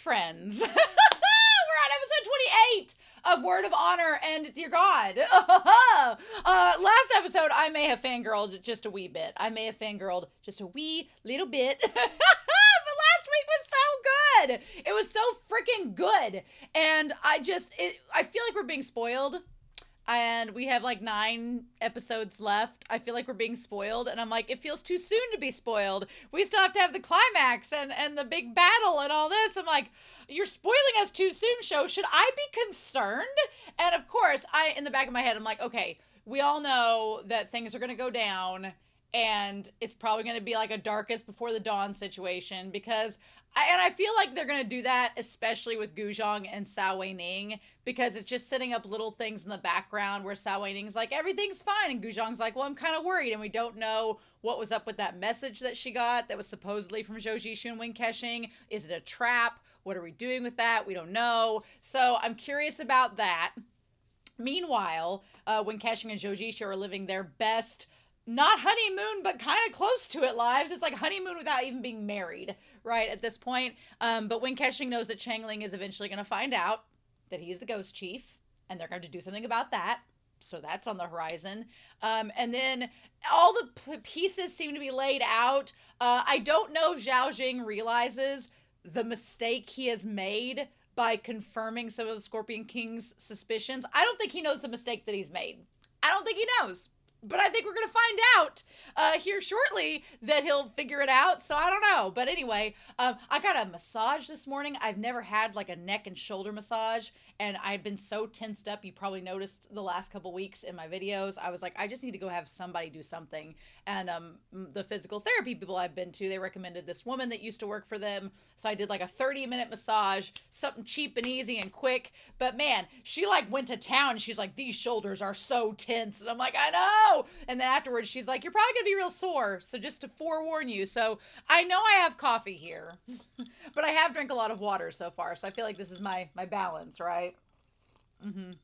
friends. We're on episode 28 of Word of Honor and Dear God. Last episode, I may have fangirled just a wee bit. Just a wee little bit. But last week was so good. It was so freaking good. And I feel like we're being spoiled. And we have like 9 episodes left. I feel like we're being spoiled. And I'm like, it feels too soon to be spoiled. We still have to have the climax and the big battle and all this. I'm like, you're spoiling us too soon, show. Should I be concerned? And of course, in the back of my head, I'm like, okay, we all know that things are going to go down. And it's probably going to be like a darkest before the dawn situation because I feel like they're going to do that, especially with Guzhong and Cao Weining, because it's just setting up little things in the background where Cao Weining's like, everything's fine. And Guzhong's like, well, I'm kind of worried. And we don't know what was up with that message that she got that was supposedly from Zhou Zishu and Wen KeXing. Is it a trap? What are we doing with that? We don't know. So I'm curious about that. Meanwhile, Wen KeXing and Zhou Zishu are living their best, not honeymoon, but kind of close to it lives. It's like honeymoon without even being married, right, at this point. But Wen KeXing knows that ChengLing is eventually going to find out that he's the ghost chief, and they're going to do something about that. So that's on the horizon. And then all the pieces seem to be laid out. I don't know if Zhao Jing realizes the mistake he has made by confirming some of the Scorpion King's suspicions. I don't think he knows the mistake that he's made. I don't think he knows. But I think we're going to find out here shortly that he'll figure it out. So I don't know. But anyway, I got a massage this morning. I've never had like a neck and shoulder massage. And I've been so tensed up. You probably noticed the last couple weeks in my videos. I was like, I just need to go have somebody do something. And the physical therapy people I've been to, they recommended this woman that used to work for them. So I did like a 30-minute massage, something cheap and easy and quick. But man, she like went to town. She's like, these shoulders are so tense. And I'm like, I know. And then afterwards, she's like, you're probably going to be real sore. So just to forewarn you. So I know I have coffee here, but I have drank a lot of water so far. So I feel like this is my balance, right? And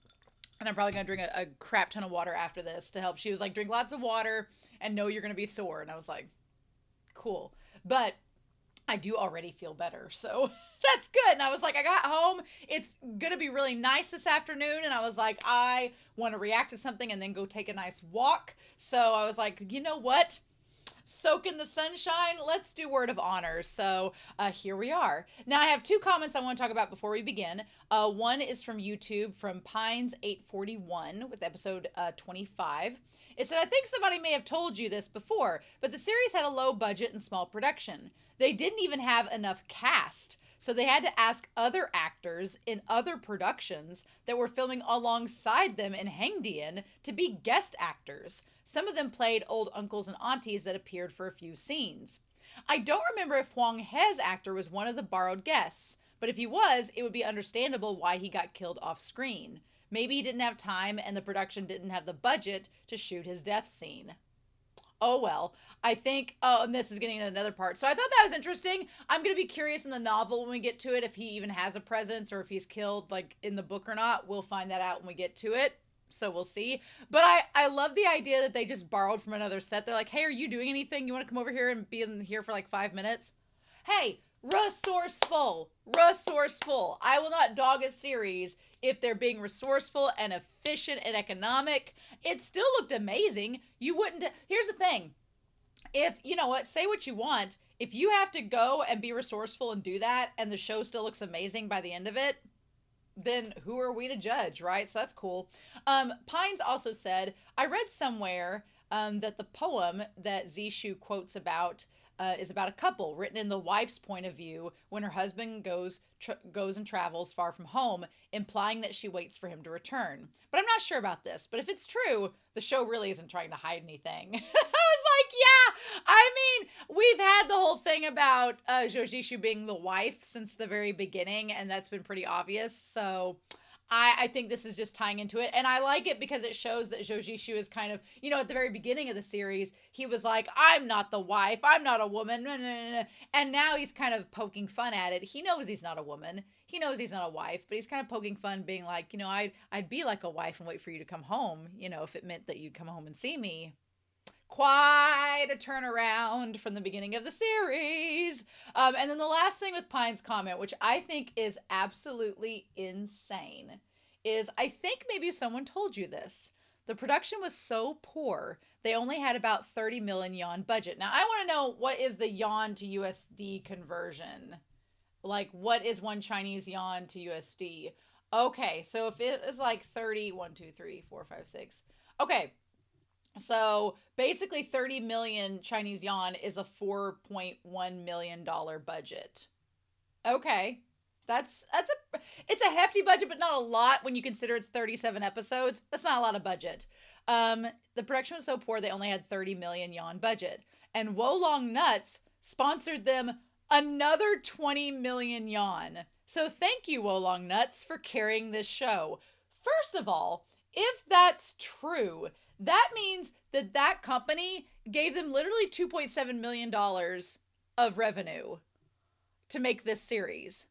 I'm probably going to drink a crap ton of water after this to help. She was like, drink lots of water and know you're going to be sore. And I was like, cool. But I do already feel better. So that's good. And I was like, I got home. It's going to be really nice this afternoon. And I was like, I want to react to something and then go take a nice walk. So I was like, you know what? Soak in the sunshine. Let's do Word of Honor. So here we are. Now I have 2 comments I want to talk about before we begin. One is from YouTube from Pines841 with episode 25. It said, I think somebody may have told you this before, but the series had a low budget and small production. They didn't even have enough cast. So they had to ask other actors in other productions that were filming alongside them in Hengdian to be guest actors. Some of them played old uncles and aunties that appeared for a few scenes. I don't remember if Huang He's actor was one of the borrowed guests, but if he was, it would be understandable why he got killed off screen. Maybe he didn't have time and the production didn't have the budget to shoot his death scene. Oh, well, I think, and this is getting into another part. So I thought that was interesting. I'm going to be curious in the novel when we get to it, if he even has a presence or if he's killed like in the book or not. We'll find that out when we get to it. So we'll see. But I love the idea that they just borrowed from another set. They're like, hey, are you doing anything? You want to come over here and be in here for like 5 minutes? Hey, resourceful. I will not dog a series if they're being resourceful and efficient and economic. It still looked amazing. You wouldn't. Here's the thing. If, you know what, say what you want. If you have to go and be resourceful and do that and the show still looks amazing by the end of it, then who are we to judge, right? So that's cool. Pines also said, I read somewhere that the poem that Zishu quotes about is about a couple written in the wife's point of view when her husband goes and travels far from home, implying that she waits for him to return. But I'm not sure about this. But if it's true, the show really isn't trying to hide anything. I was like, yeah, I mean, we've had the whole thing about Zhou Zishu being the wife since the very beginning, and that's been pretty obvious. So I think this is just tying into it. And I like it because it shows that Zhou Zishu is kind of, you know, at the very beginning of the series, he was like, I'm not the wife. I'm not a woman. And now he's kind of poking fun at it. He knows he's not a woman. He knows he's not a wife, but he's kind of poking fun, being like, you know, I'd be like a wife and wait for you to come home, you know, if it meant that you'd come home and see me. quite a turnaround from the beginning of the series. And then the last thing with Pine's comment, which I think is absolutely insane, is I think maybe someone told you this. The production was so poor, they only had about 30 million yuan budget. Now, I want to know, what is the yuan to USD conversion? Like, what is one Chinese yuan to USD? Okay, so if it is like 30, 1, 2, 3, 4, 5, 6. Okay, so basically 30 million Chinese yuan is a $4.1 million budget. Okay. It's a hefty budget, but not a lot when you consider it's 37 episodes. That's not a lot of budget. The production was so poor they only had 30 million yuan budget. And Wolong Nuts sponsored them another 20 million yuan. So thank you, Wolong Nuts, for carrying this show. First of all, if that's true, that means that that company gave them literally $2.7 million of revenue to make this series.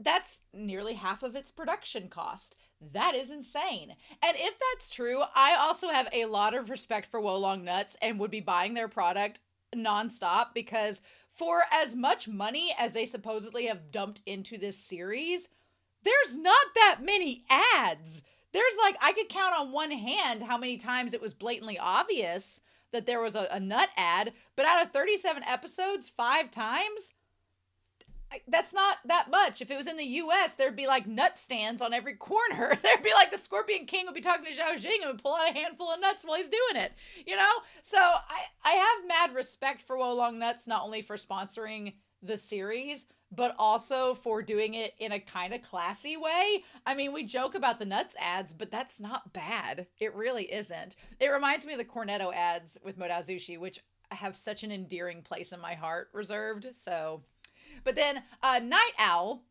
That's nearly half of its production cost. That is insane. And if that's true, I also have a lot of respect for Wolong Nuts and would be buying their product nonstop, because for as much money as they supposedly have dumped into this series, there's not that many ads. There's like, I could count on one hand how many times it was blatantly obvious that there was a nut ad, but out of 37 episodes, 5 times? That's not that much. If it was in the US, there'd be like nut stands on every corner. There'd be like the Scorpion King would be talking to Zhao Jing and would pull out a handful of nuts while he's doing it, you know? So I have mad respect for Wolong Nuts, not only for sponsoring the series, but also for doing it in a kind of classy way. I mean, we joke about the nuts ads, but that's not bad. It really isn't. It reminds me of the Cornetto ads with Modao Zushi, which have such an endearing place in my heart reserved. So... But then Night Owl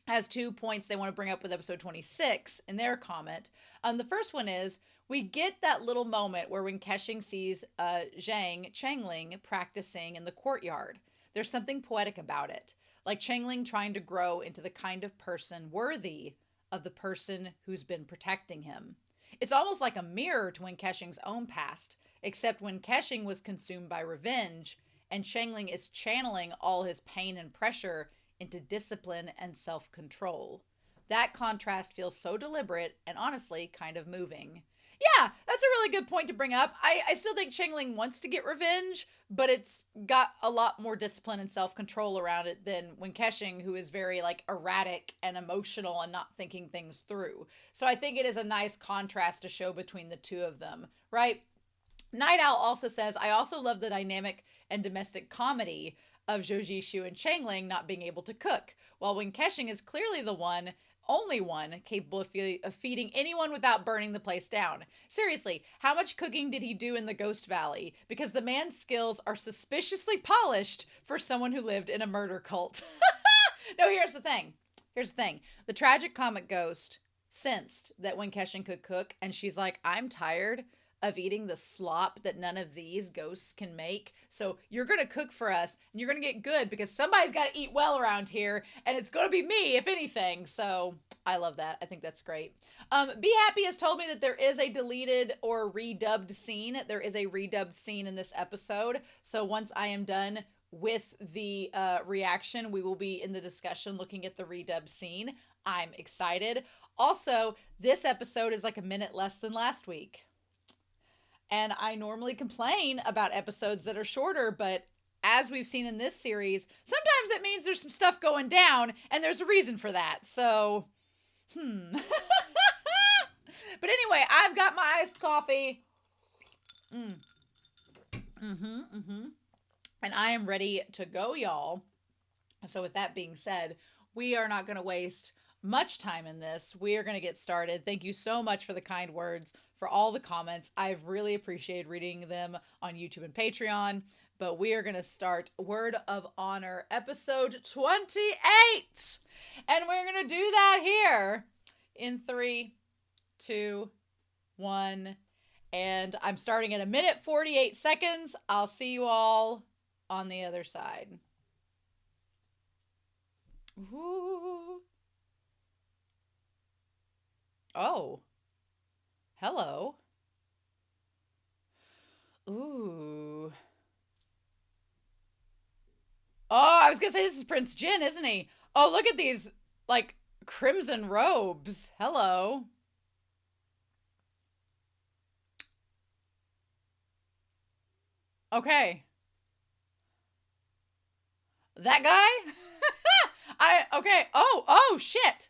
has 2 points they want to bring up with episode 26 in their comment. The first one is, we get that little moment where Wen KeXing sees ChengLing practicing in the courtyard. There's something poetic about it, like ChengLing trying to grow into the kind of person worthy of the person who's been protecting him. It's almost like a mirror to Wen KeXing's own past, except Wen KeXing was consumed by revenge, and ChengLing is channeling all his pain and pressure into discipline and self-control. That contrast feels so deliberate and honestly kind of moving. Yeah, that's a really good point to bring up. I still think ChengLing wants to get revenge, but it's got a lot more discipline and self-control around it than Wen KeXing, who is very like erratic and emotional and not thinking things through. So I think it is a nice contrast to show between the two of them, right? Night Owl also says, I also love the dynamic and domestic comedy of Zhou Zishu and ChengLing not being able to cook, while Wen KeXing is clearly the only one capable of feeding anyone without burning the place down. Seriously, how much cooking did he do in the Ghost Valley? Because the man's skills are suspiciously polished for someone who lived in a murder cult. No, here's the thing. The tragic comic Ghost sensed that Wen KeXing could cook, and she's like, I'm tired of eating the slop that none of these ghosts can make. So you're going to cook for us, and you're going to get good, because somebody's got to eat well around here, and it's going to be me, if anything. So I love that. I think that's great. Be Happy has told me that there is a deleted or redubbed scene. There is a redubbed scene in this episode. So once I am done with the reaction, we will be in the discussion looking at the redubbed scene. I'm excited. Also, this episode is like a minute less than last week. And I normally complain about episodes that are shorter, but as we've seen in this series, sometimes it means there's some stuff going down, and there's a reason for that. So, But anyway, I've got my iced coffee. And I am ready to go, y'all. So with that being said, we are not going to waste much time in this. We are going to get started. Thank you so much for the kind words, for all the comments. I've really appreciated reading them on YouTube and Patreon, but we are going to start Word of Honor episode 28. And we're going to do that here in 3, 2, 1. And I'm starting at a minute 48 seconds. I'll see you all on the other side. Ooh. Oh, hello. Oh, I was gonna say this is Prince Jin, isn't he? Oh, look at these, like, crimson robes. Hello. Okay. That guy? Okay. Oh, shit.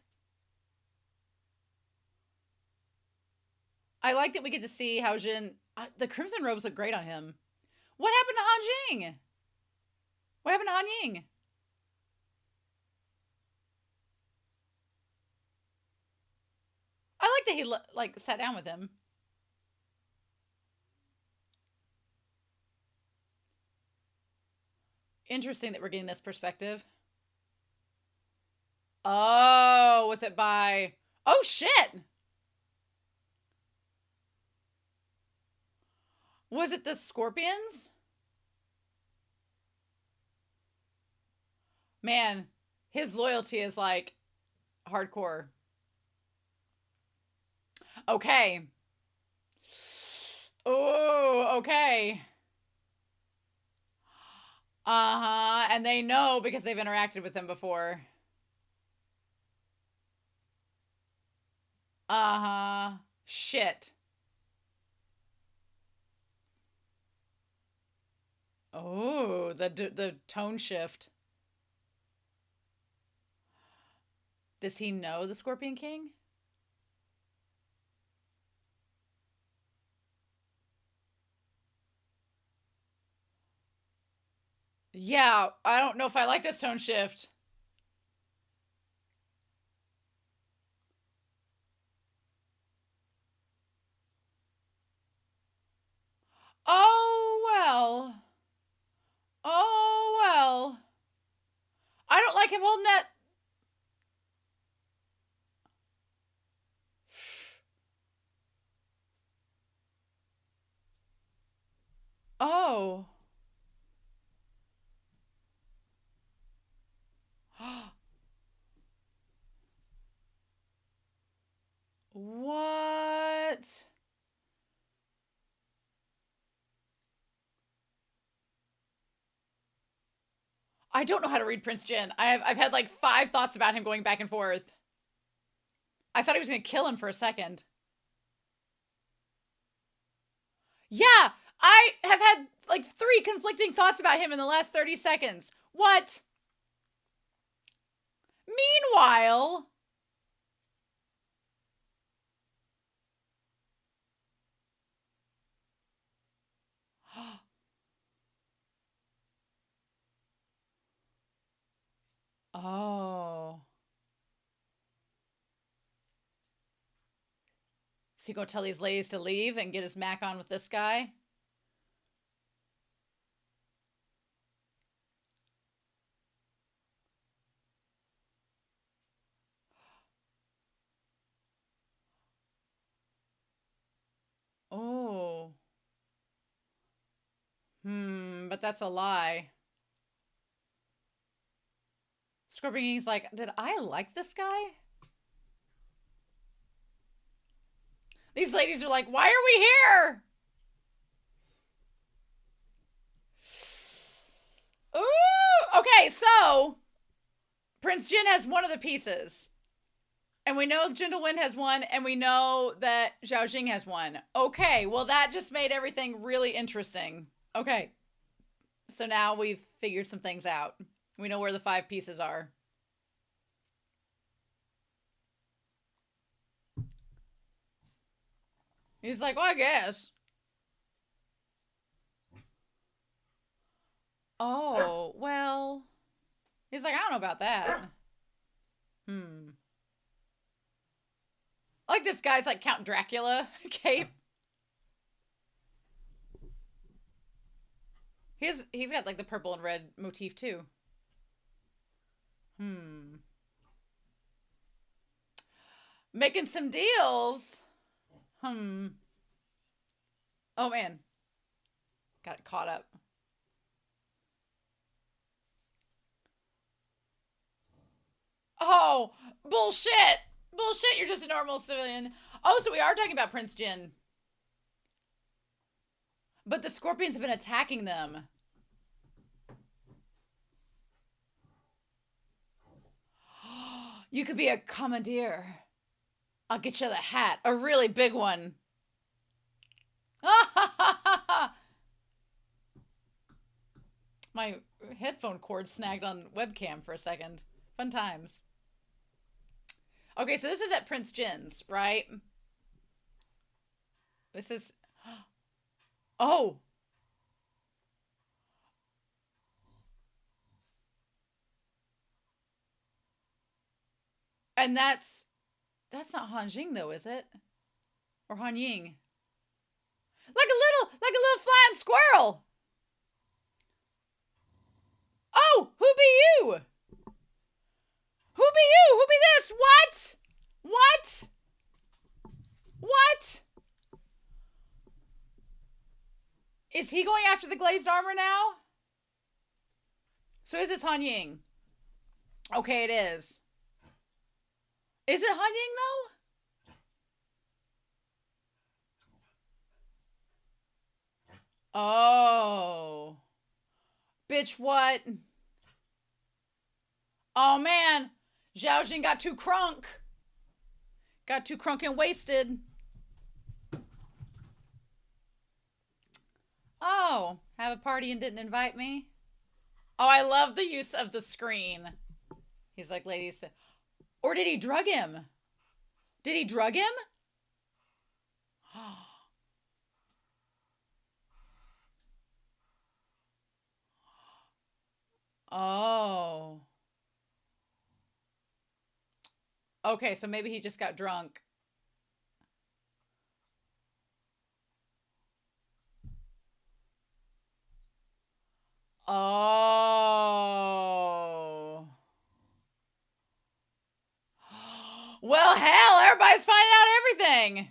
I like that we get to see how Jin, the crimson robes look great on him. What happened to Han Jing? What happened to Han Ying? I like that he, like, sat down with him. Interesting that we're getting this perspective. Oh, was it by... Oh, shit! Was it the Scorpions? Man, his loyalty is, like, hardcore. Okay. Oh, okay. Uh-huh. And they know because they've interacted with him before. Uh-huh. Shit. Oh, the tone shift. Does he know the Scorpion King? Yeah, I don't know if I like this tone shift. Oh, well. Oh, well. I don't like him holding that. Oh. What? I don't know how to read Prince Jin. I've had like 5 thoughts about him going back and forth. I thought he was going to kill him for a second. Yeah, I have had like 3 conflicting thoughts about him in the last 30 seconds. What? Meanwhile... Oh. So you go tell these ladies to leave and get his Mac on with this guy? Oh. But that's a lie. Scorpion King's like, did I like this guy? These ladies are like, why are we here? Ooh, okay, so Prince Jin has one of the pieces. And we know Gentle Wind has one, and we know that Zhao Jing has one. Okay, well, that just made everything really interesting. Okay, so now we've figured some things out. We know where the 5 pieces are. He's like, well, I guess. Oh, well. He's like, I don't know about that. I like this guy's like Count Dracula cape. He's got like the purple and red motif too. Making some deals. Oh man. Got it caught up. Oh, bullshit. Bullshit, you're just a normal civilian. Oh, so we are talking about Prince Jin. But the Scorpions have been attacking them. You could be a commandeer. I'll get you the hat. A really big one. My headphone cord snagged on webcam for a second. Fun times. Okay, so this is at Prince Jin's, right? This is... Oh! And that's not Han Jing though, is it? Or Han Ying? Like a little flying squirrel. Oh, who be you? Who be you? Who be this? What? What? What? Is he going after the glazed armor now? So is this Han Ying? Okay, it is. Is it Han Ying though? Oh. Bitch, what? Oh man. Zhao Jing got too crunk. Got too crunk and wasted. Oh, have a party and didn't invite me? Oh, I love the use of the screen. He's like, ladies. Or did he drug him? Did he drug him? Oh. Okay, so maybe he just got drunk. Oh. Well, hell, everybody's finding out everything.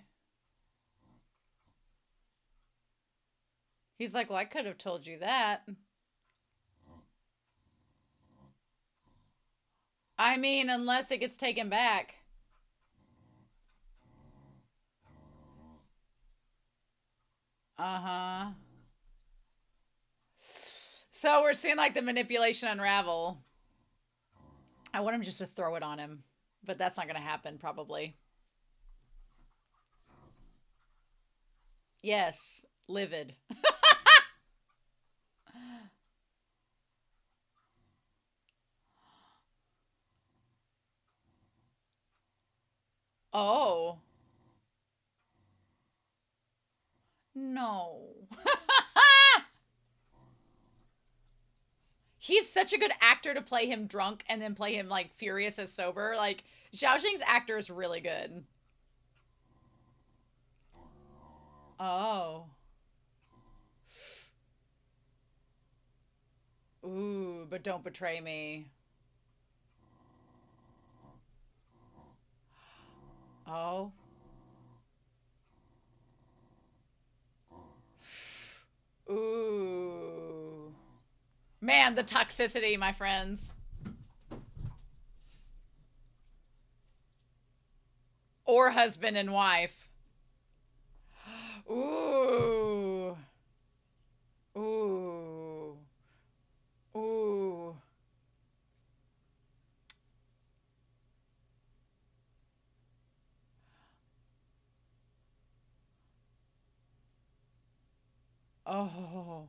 He's like, well, I could have told you that. I mean, unless it gets taken back. Uh-huh. So we're seeing like the manipulation unravel. I want him just to throw it on him, but that's not going to happen probably. Yes, livid. Oh. No. He's such a good actor to play him drunk and then play him like furious as sober. Like Zhao Jing's actor is really good. Oh. Ooh, but don't betray me. Oh. Ooh. Man, the toxicity, my friends. Or husband and wife. Ooh. Ooh. Ooh. Oh.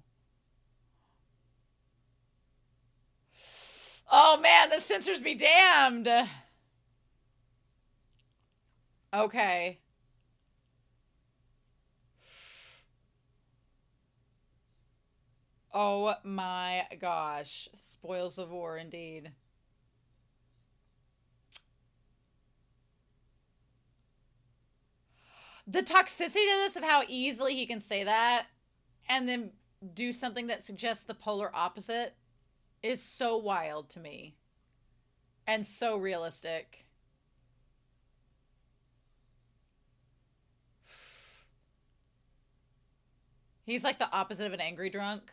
Oh man, the censors be damned. Okay. Oh my gosh. Spoils of war indeed. The toxicity to this of how easily he can say that and then do something that suggests the polar opposite is so wild to me. And so realistic. He's like the opposite of an angry drunk.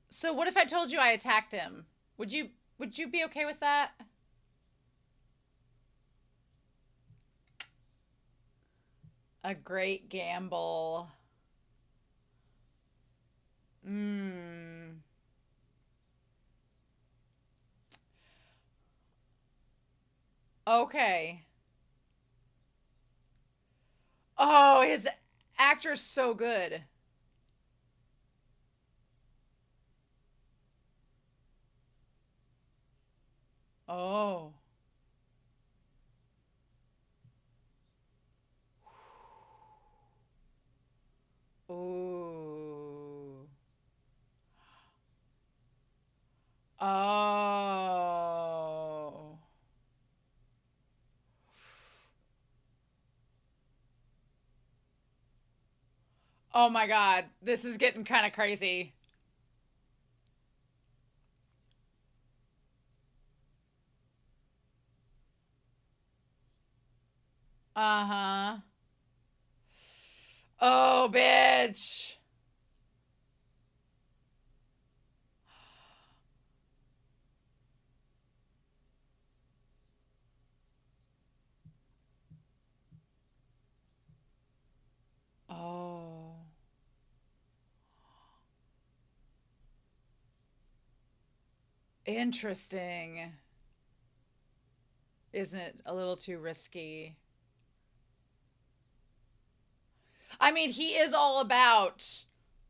So what if I told you I attacked him? Would you be okay with that? A great gamble. Mmm. Okay. Oh, his actor's so good. Oh. Ooh. Oh. Oh my God. This is getting kind of crazy. Uh huh. Oh, bitch. Oh. Interesting. Isn't it a little too risky? I mean, he is all about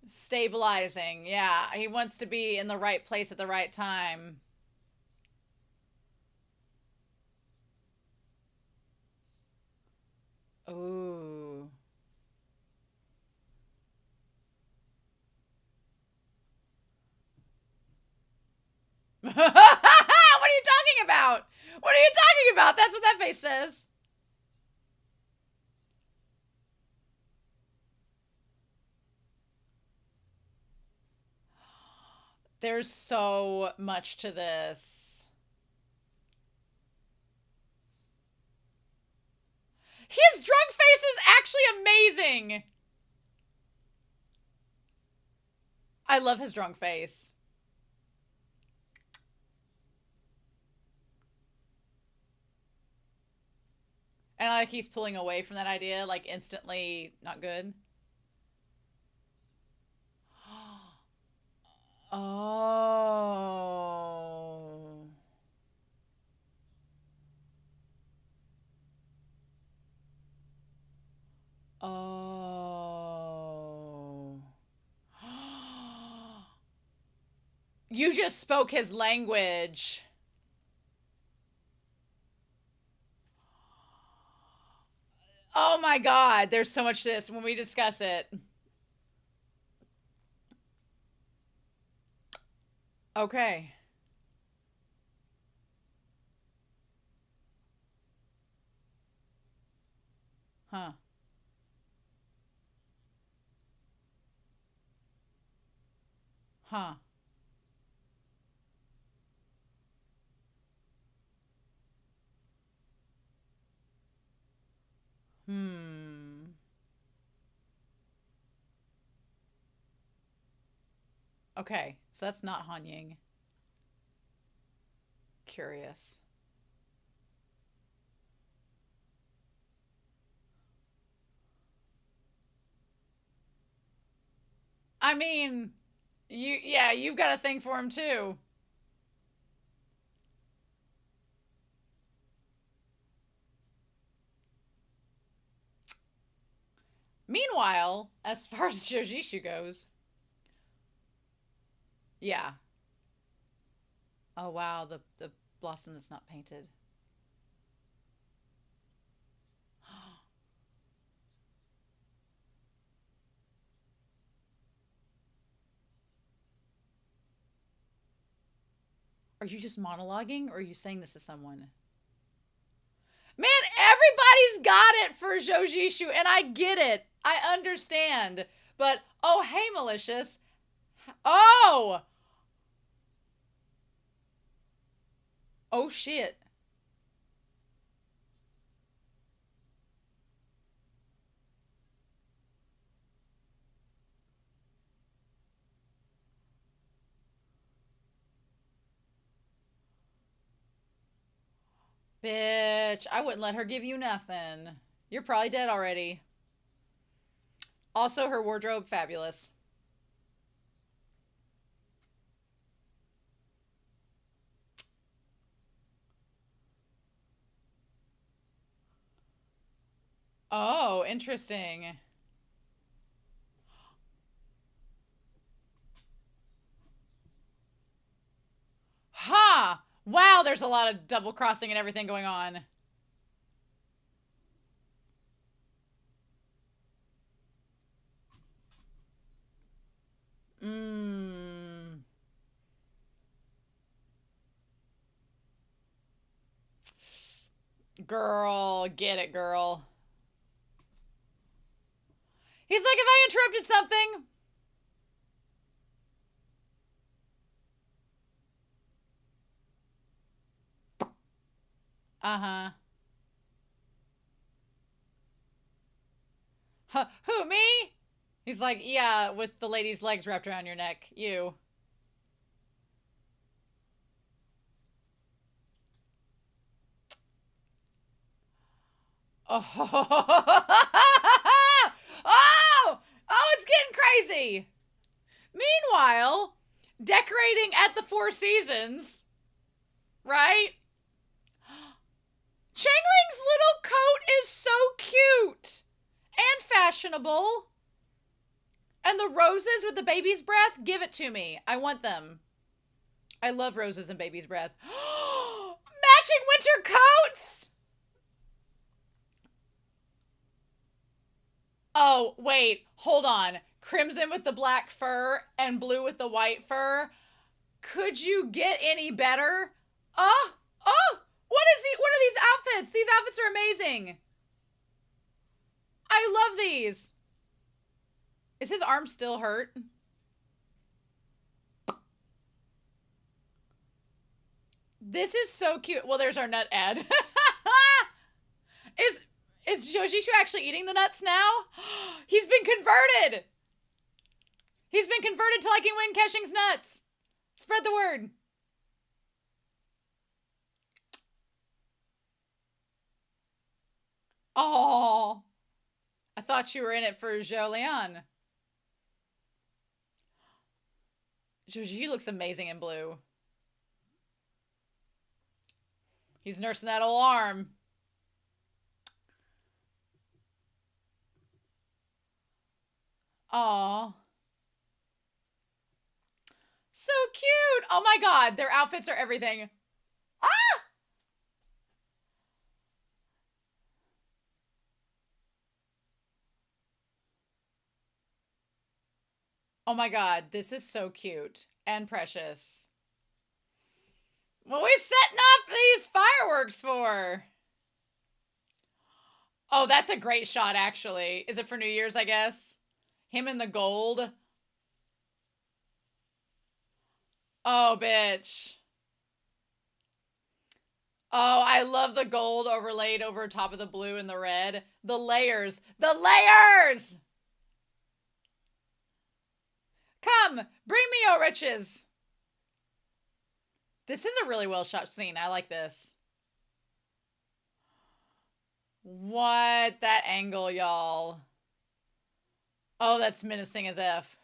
stabilizing. Yeah, he wants to be in the right place at the right time. Ooh. What are you talking about? What are you talking about? That's what that face says. There's so much to this. His drunk face is actually amazing. I love his drunk face. And I like he's pulling away from that idea, like instantly not good. Oh. Oh. You just spoke his language. Oh my God. There's so much to this when we discuss it. Okay. Huh. Huh. Hmm. Okay. So that's not Han Ying. Curious. I mean, yeah, you've got a thing for him too. Meanwhile, as far as Zhou Zishu goes, yeah. Oh wow, the blossom that's not painted. Are you just monologuing or are you saying this to someone? Man, everybody's got it for Zhou Zishu, and I get it. I understand. But, oh, hey, malicious. Oh! Oh, shit. Bitch, I wouldn't let her give you nothing. You're probably dead already. Also, her wardrobe, fabulous. Oh, interesting. Ha! Wow, there's a lot of double crossing and everything going on. Mmm. Girl, get it, girl. He's like, if I interrupted something. Uh-huh. Huh, who, me? He's like, yeah, with the lady's legs wrapped around your neck. You. Oh. Oh! Oh, it's getting crazy. Meanwhile, decorating at the Four Seasons, right? ChengLing's little coat is so cute and fashionable. And the roses with the baby's breath, give it to me. I want them. I love roses and baby's breath. Matching winter coats! Oh, wait. Hold on. Crimson with the black fur and blue with the white fur. Could you get any better? Oh, oh, what are these outfits? These outfits are amazing. I love these. Is his arm still hurt? This is so cute. Well, there's our nut ad. is Zhou Zishu actually eating the nuts now? He's been converted. He's been converted to liking Wen KeXing's nuts. Spread the word. Oh, I thought you were in it for Zhou Lian. Zhou Zishu looks amazing in blue. He's nursing that old arm. Aw. So cute. Oh my god, their outfits are everything. Ah! Oh my god, this is so cute and precious. What are we setting up these fireworks for? Oh, that's a great shot, actually. Is it for New Year's, I guess? Him in the gold. Oh, bitch. Oh, I love the gold overlaid over top of the blue and the red. The layers. The layers! Come, bring me your riches. This is a really well shot scene. I like this. What? That angle, y'all. Oh, that's menacing as F.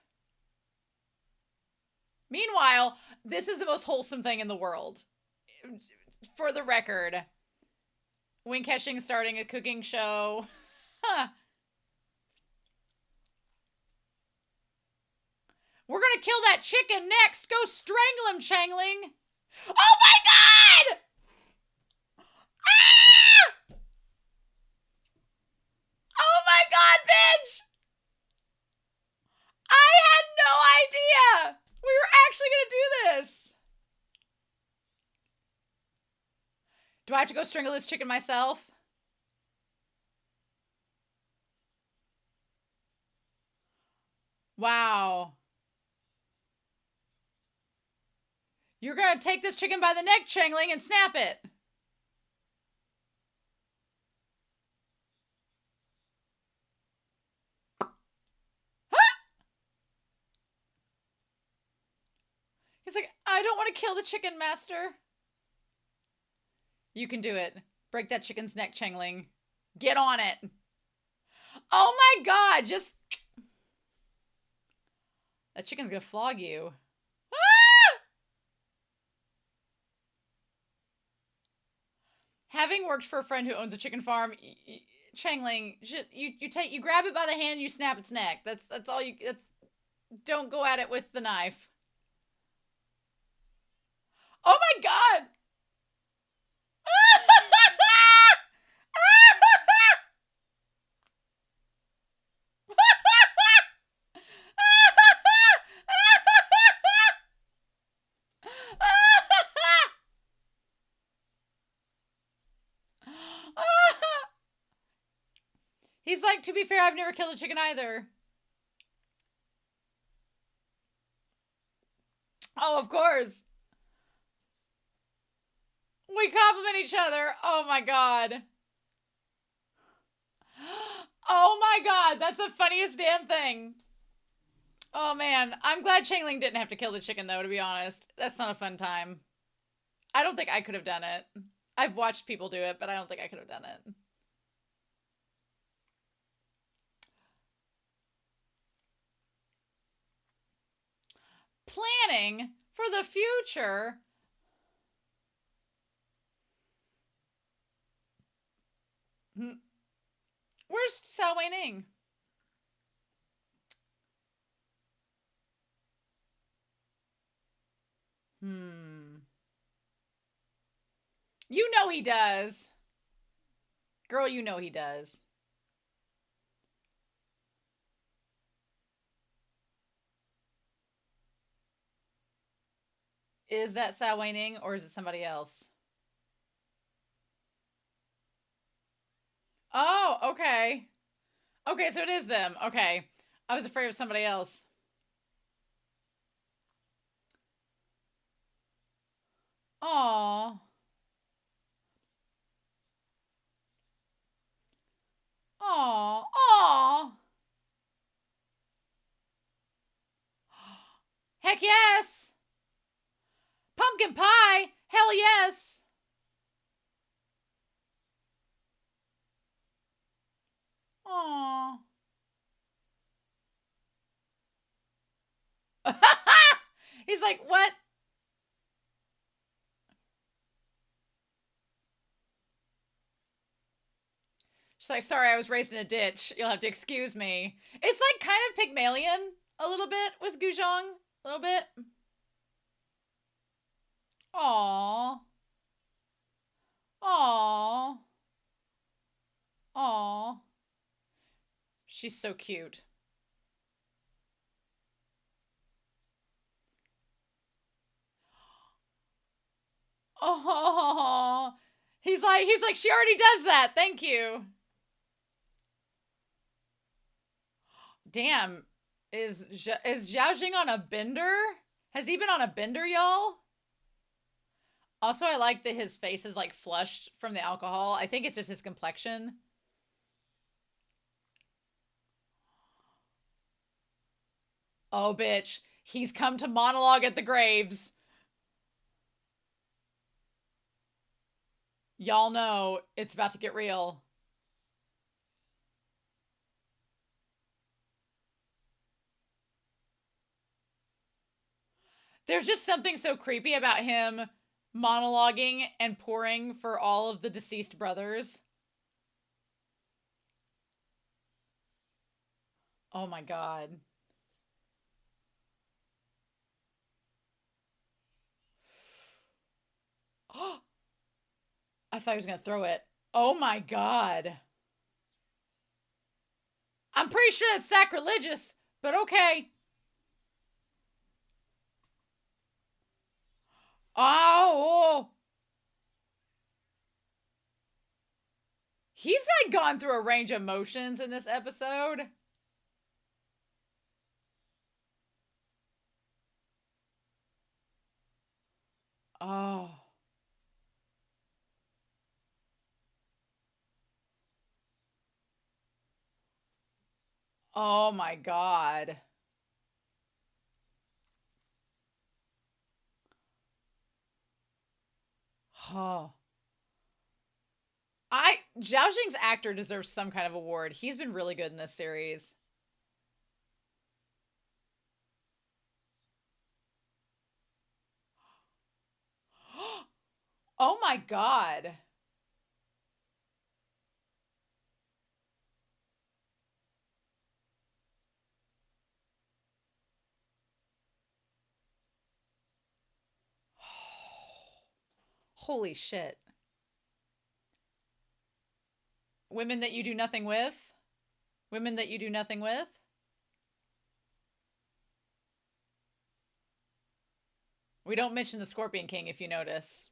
Meanwhile, this is the most wholesome thing in the world. For the record, Wen KeXing starting a cooking show. Huh. We're gonna kill that chicken next. Go strangle him, ChengLing. Oh my god! Ah! Oh my god, bitch! I had no idea we were actually gonna do this. Do I have to go strangle this chicken myself? Wow. You're gonna take this chicken by the neck, ChengLing, and snap it. He's like, I don't want to kill the chicken, master. You can do it. Break that chicken's neck, ChengLing. Get on it. Oh my god, just... That chicken's gonna flog you. Having worked for a friend who owns a chicken farm, ChengLing, you grab it by the hand, you snap its neck. That's all you. Don't go at it with the knife. Oh my god! He's like, to be fair, I've never killed a chicken either. Oh, of course. We compliment each other. Oh my god. Oh my god, that's the funniest damn thing. Oh man, I'm glad ChengLing didn't have to kill the chicken though, to be honest. That's not a fun time. I don't think I could have done it. I've watched people do it, but I don't think I could have done it. Planning for the future. Where's Xiao Weining? You know he does. Girl, you know he does. Is that Xiao Weining or is it somebody else? Oh, okay. Okay, so it is them. Okay. I was afraid of somebody else. Aww. Aww. Aww. Heck yes. Pumpkin pie. Hell yes. Aww. He's like, what? She's like, sorry, I was raised in a ditch. You'll have to excuse me. It's like kind of Pygmalion a little bit with Guzhong. A little bit. Aww. Aww. Aww. She's so cute. Oh, he's like, she already does that. Thank you. Damn, is Zhao Jing on a bender? Has he been on a bender, y'all? Also, I like that his face is like flushed from the alcohol. I think it's just his complexion. Oh, bitch. He's come to monologue at the graves. Y'all know it's about to get real. There's just something so creepy about him monologuing and pouring for all of the deceased brothers. Oh my god. I thought he was going to throw it. Oh my god. I'm pretty sure that's sacrilegious, but okay. Oh. He's like gone through a range of emotions in this episode. Oh. Oh my god. Oh. Zhao Jing's actor deserves some kind of award. He's been really good in this series. Oh my God. Holy shit. Women that you do nothing with? Women that you do nothing with? We don't mention the Scorpion King if you notice.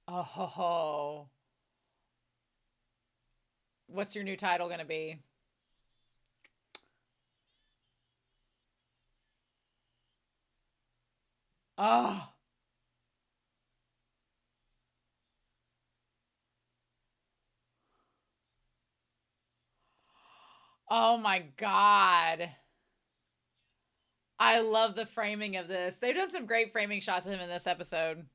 Oh ho ho. What's your new title gonna be? Oh. Oh my God. I love the framing of this. They've done some great framing shots of him in this episode.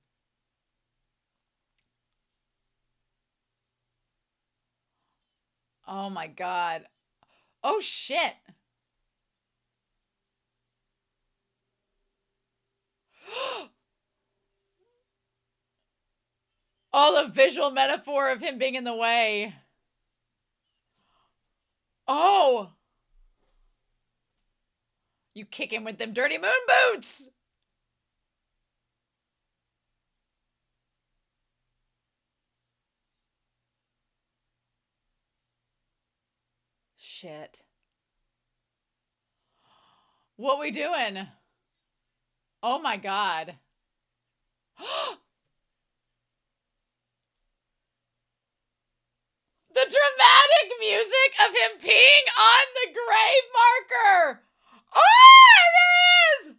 Oh my God. Oh shit. Oh, the visual metaphor of him being in the way. Oh. You kick him with them dirty moon boots. Shit. What we doing? Oh my God. The dramatic music of him peeing on the grave marker. Oh, there is.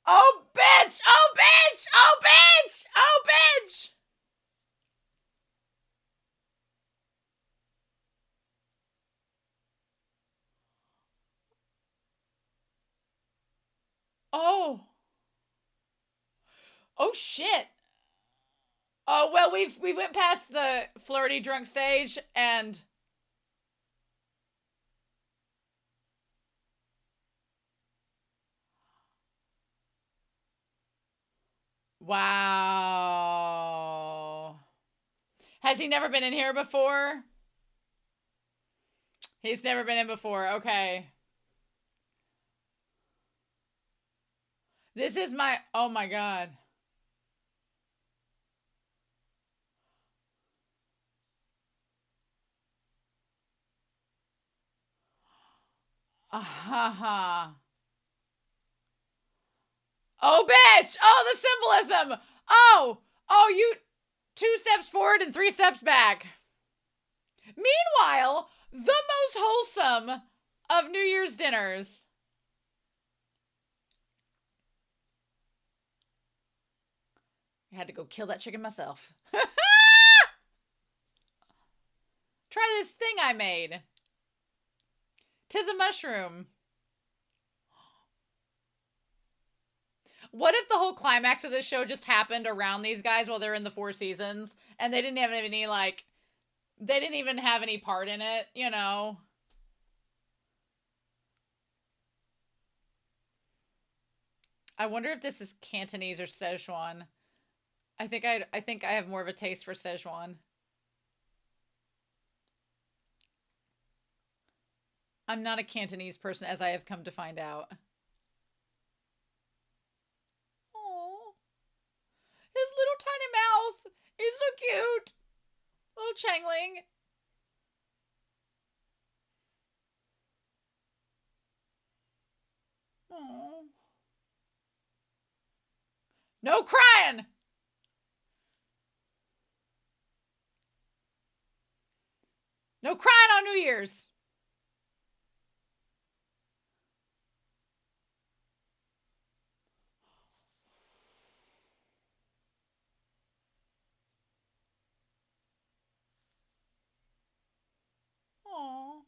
Oh, bitch. Oh, bitch. Oh, bitch. Oh, bitch. Oh. Oh, shit. Oh, well, we went past the flirty drunk stage and wow. Has he never been in here before? He's never been in before. Okay. This is my, oh my God. Uh-huh. Oh, bitch. Oh, the symbolism. Oh, oh, you 2 steps forward and 3 steps back. Meanwhile, the most wholesome of New Year's dinners. I had to go kill that chicken myself. Try this thing I made. 'Tis a mushroom. What if the whole climax of this show just happened around these guys while they're in the Four Seasons and they didn't have any, like, they didn't even have any part in it, you know? I wonder if this is Cantonese or Szechuan. I think I have more of a taste for Szechuan. I'm not a Cantonese person, as I have come to find out. Oh, his little tiny mouth is so cute. Little ChengLing. Oh. No crying. No crying on New Year's. Oh.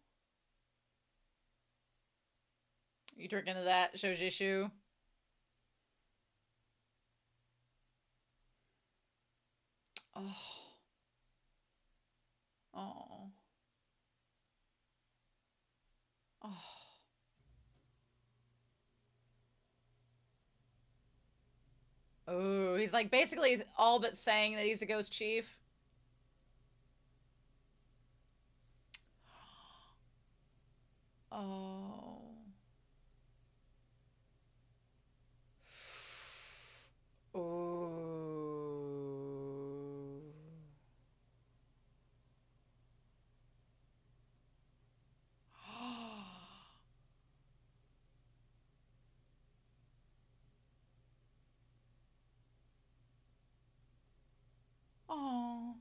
You drinking to that, Zhou Zishu? Oh. Oh. Oh. Oh, he's like basically all but saying that he's the ghost chief. Oh. Oh. Oh.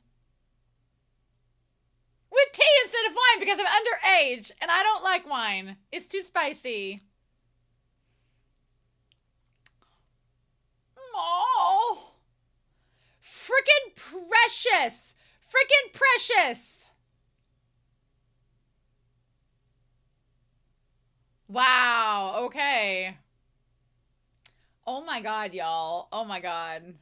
With tea instead of wine because I'm underage and I don't like wine. It's too spicy. Oh. Freaking precious. Freaking precious. Wow. Okay. Oh my god, y'all. Oh my god.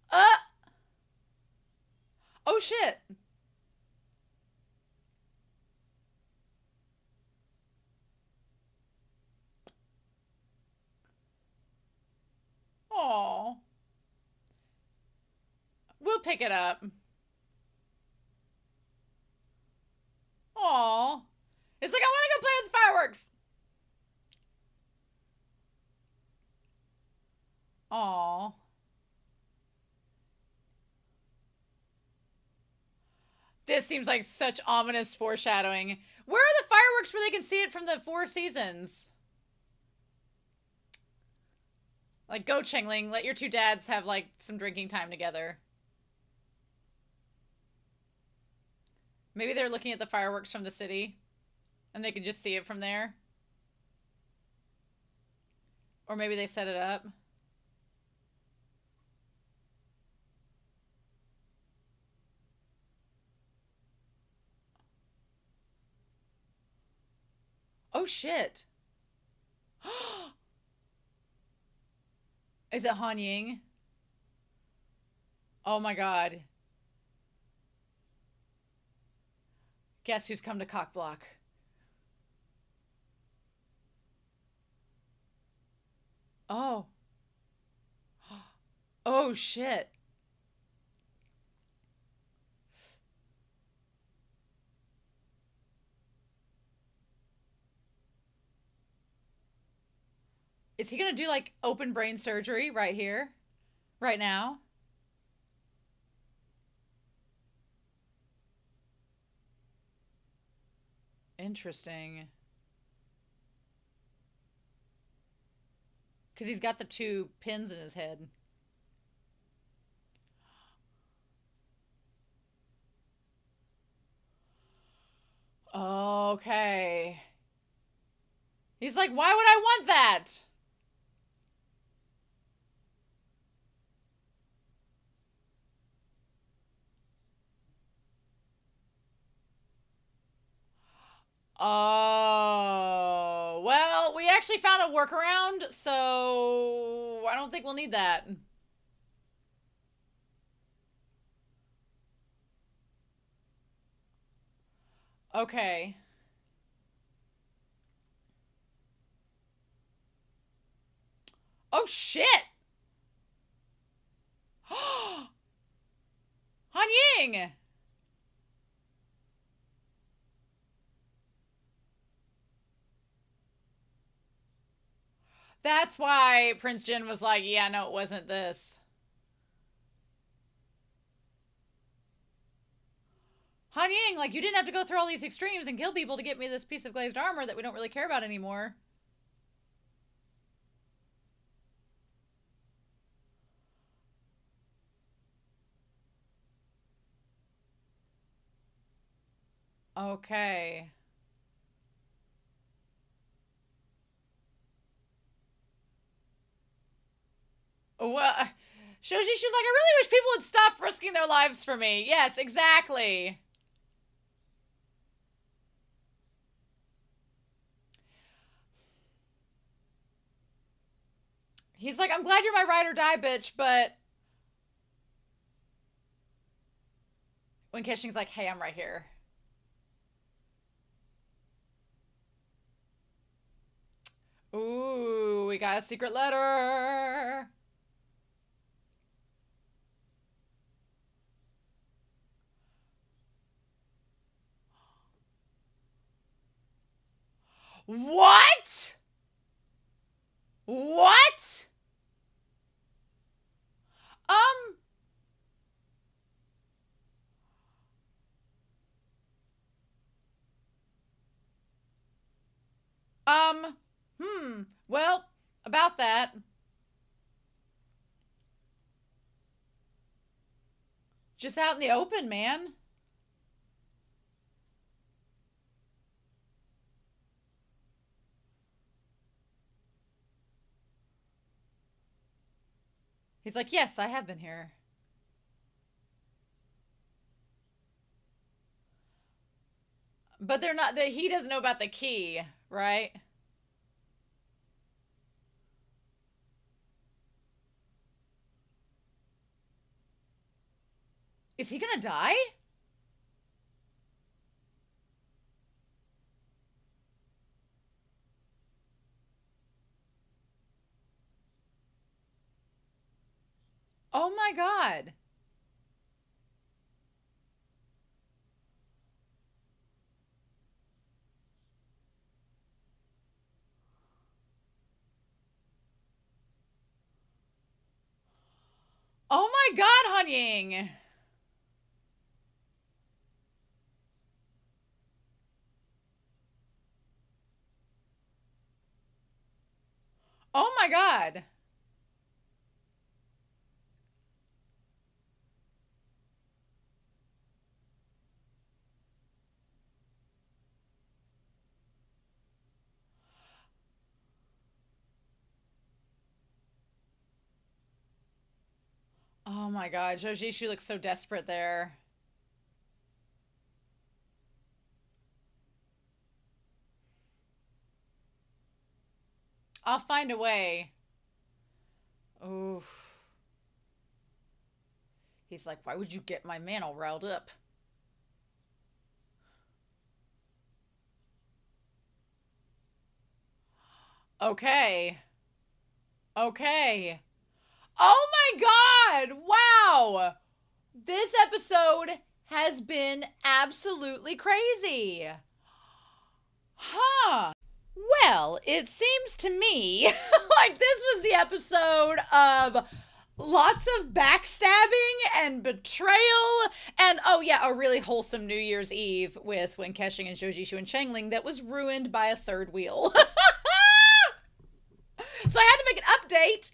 Uh. Oh shit. Oh. We'll pick it up. Aw. It's like, I want to go play with the fireworks. Aw. This seems like such ominous foreshadowing. Where are the fireworks where they can see it from the Four Seasons? Like, go ChengLing. Let your two dads have, like, some drinking time together. Maybe they're looking at the fireworks from the city. And they can just see it from there. Or maybe they set it up. Oh, shit. Is it Han Ying? Oh, my God. Guess who's come to cockblock? Oh. Oh, shit. Is he gonna do, like, open brain surgery right here? Right now? Interesting. Because he's got the two pins in his head. Okay. He's like, why would I want that? Oh, well, we actually found a workaround, so I don't think we'll need that. Okay. Oh, shit! Han Ying! That's why Prince Jin was like, yeah, no, it wasn't this. Han Ying, like, you didn't have to go through all these extremes and kill people to get me this piece of glazed armor that we don't really care about anymore. Okay. Well, Zhou Zishu's like, I really wish people would stop risking their lives for me. Yes, exactly. He's like, I'm glad you're my ride or die bitch, but Wen KeXing's like, hey, I'm right here. Ooh, we got a secret letter. What? What? Um, um, well, about that. Just out in the open, man. He's like, yes, I have been here. But they're not, he doesn't know about the key, right? Is he gonna die? Oh my god. Oh my god, Han Ying. Oh my god. Oh my god, Zhou Zishu looks so desperate there. I'll find a way. Oof. He's like, why would you get my man all riled up? Okay. Okay. Oh my god! Wow! This episode has been absolutely crazy. Huh. Well, it seems to me like this was the episode of lots of backstabbing and betrayal and, oh yeah, a really wholesome New Year's Eve with Wen KeXing and Zhou Zishu and ChengLing that was ruined by a third wheel. So I had to make an update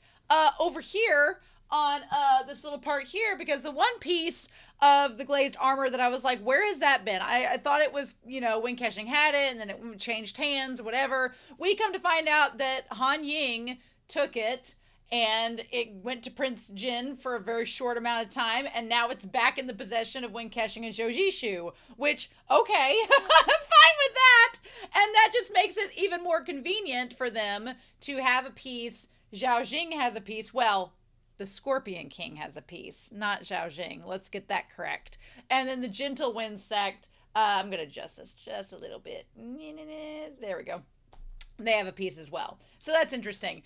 over here on this little part here because the one piece of the glazed armor that I was like, where has that been? I thought it was, you know, Wen KeXing had it and then it changed hands, whatever. We come to find out that Han Ying took it and it went to Prince Jin for a very short amount of time, and now it's back in the possession of Wen KeXing and Zhou Zishu, which, okay, I'm fine with that. And that just makes it even more convenient for them to have a piece. Zhao Jing has a piece. Well, the Scorpion King has a piece, not Zhao Jing. Let's get that correct. And then the Gentle Wind sect, I'm going to adjust this just a little bit. There we go. They have a piece as well. So that's interesting.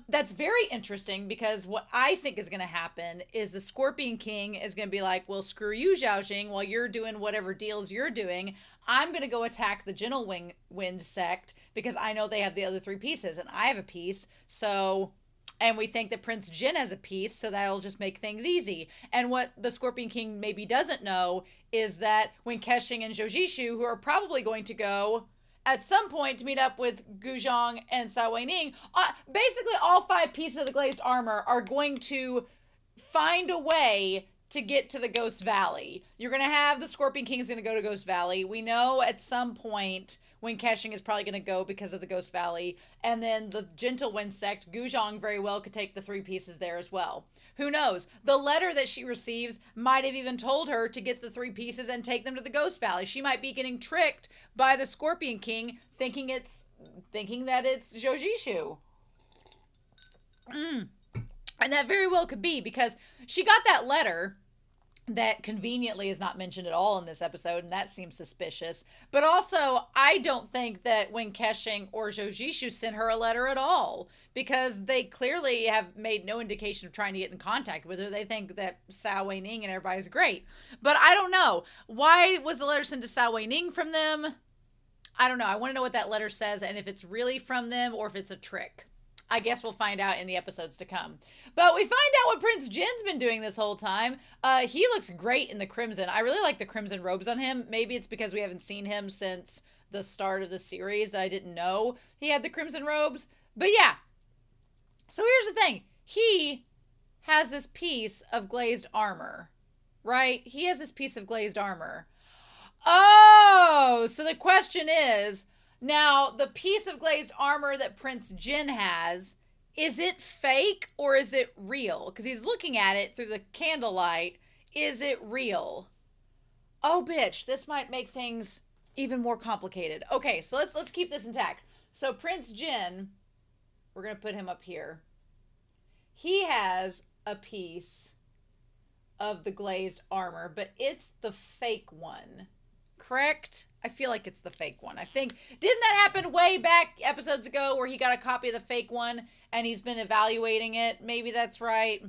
That's very interesting because what I think is going to happen is the Scorpion King is going to be like, well, screw you, Zhao Jing, while you're doing whatever deals you're doing. I'm going to go attack the Gentle Wind sect because I know they have the other three pieces and I have a piece. So, and we think that Prince Jin has a piece, so that'll just make things easy. And what the Scorpion King maybe doesn't know is that Wen KeXing and Zhou Zishu, who are probably going to go at some point to meet up with Guzhong and Sao Weining, basically all five pieces of the glazed armor are going to find a way to get to the Ghost Valley. You're going to have the Scorpion King is going to go to Ghost Valley. We know at some point Wen KeXing is probably going to go because of the Ghost Valley. And then the Gentle Wind sect, Guzhong very well could take the three pieces there as well. Who knows? The letter that she receives might have even told her to get the three pieces and take them to the Ghost Valley. She might be getting tricked by the Scorpion King thinking that it's Zhou Zishu. Mm. And that very well could be, because she got that letter that conveniently is not mentioned at all in this episode, and that seems suspicious. But also, I don't think that Wen KeXing or Zhou Zishu sent her a letter at all, because they clearly have made no indication of trying to get in contact with her. They think that Sao Weining and everybody's great. But I don't know. Why was the letter sent to Sao Weining from them? I don't know. I want to know what that letter says, and if it's really from them or if it's a trick. I guess we'll find out in the episodes to come. But we find out what Prince Jin's been doing this whole time. He looks great in the crimson. I really like the crimson robes on him. Maybe it's because we haven't seen him since the start of the series that I didn't know he had the crimson robes. But yeah. So here's the thing. He has this piece of glazed armor, right? He has this piece of glazed armor. Oh, so the question is, now the piece of glazed armor that Prince Jin has, is it fake or is it real? Because he's looking at it through the candlelight. Is it real? Oh, bitch, this might make things even more complicated. Okay, so let's keep this intact. So Prince Jin, we're going to put him up here. He has a piece of the glazed armor, but it's the fake one. Correct? I feel like it's the fake one. I think, didn't that happen way back episodes ago where he got a copy of the fake one and he's been evaluating it? Maybe that's right.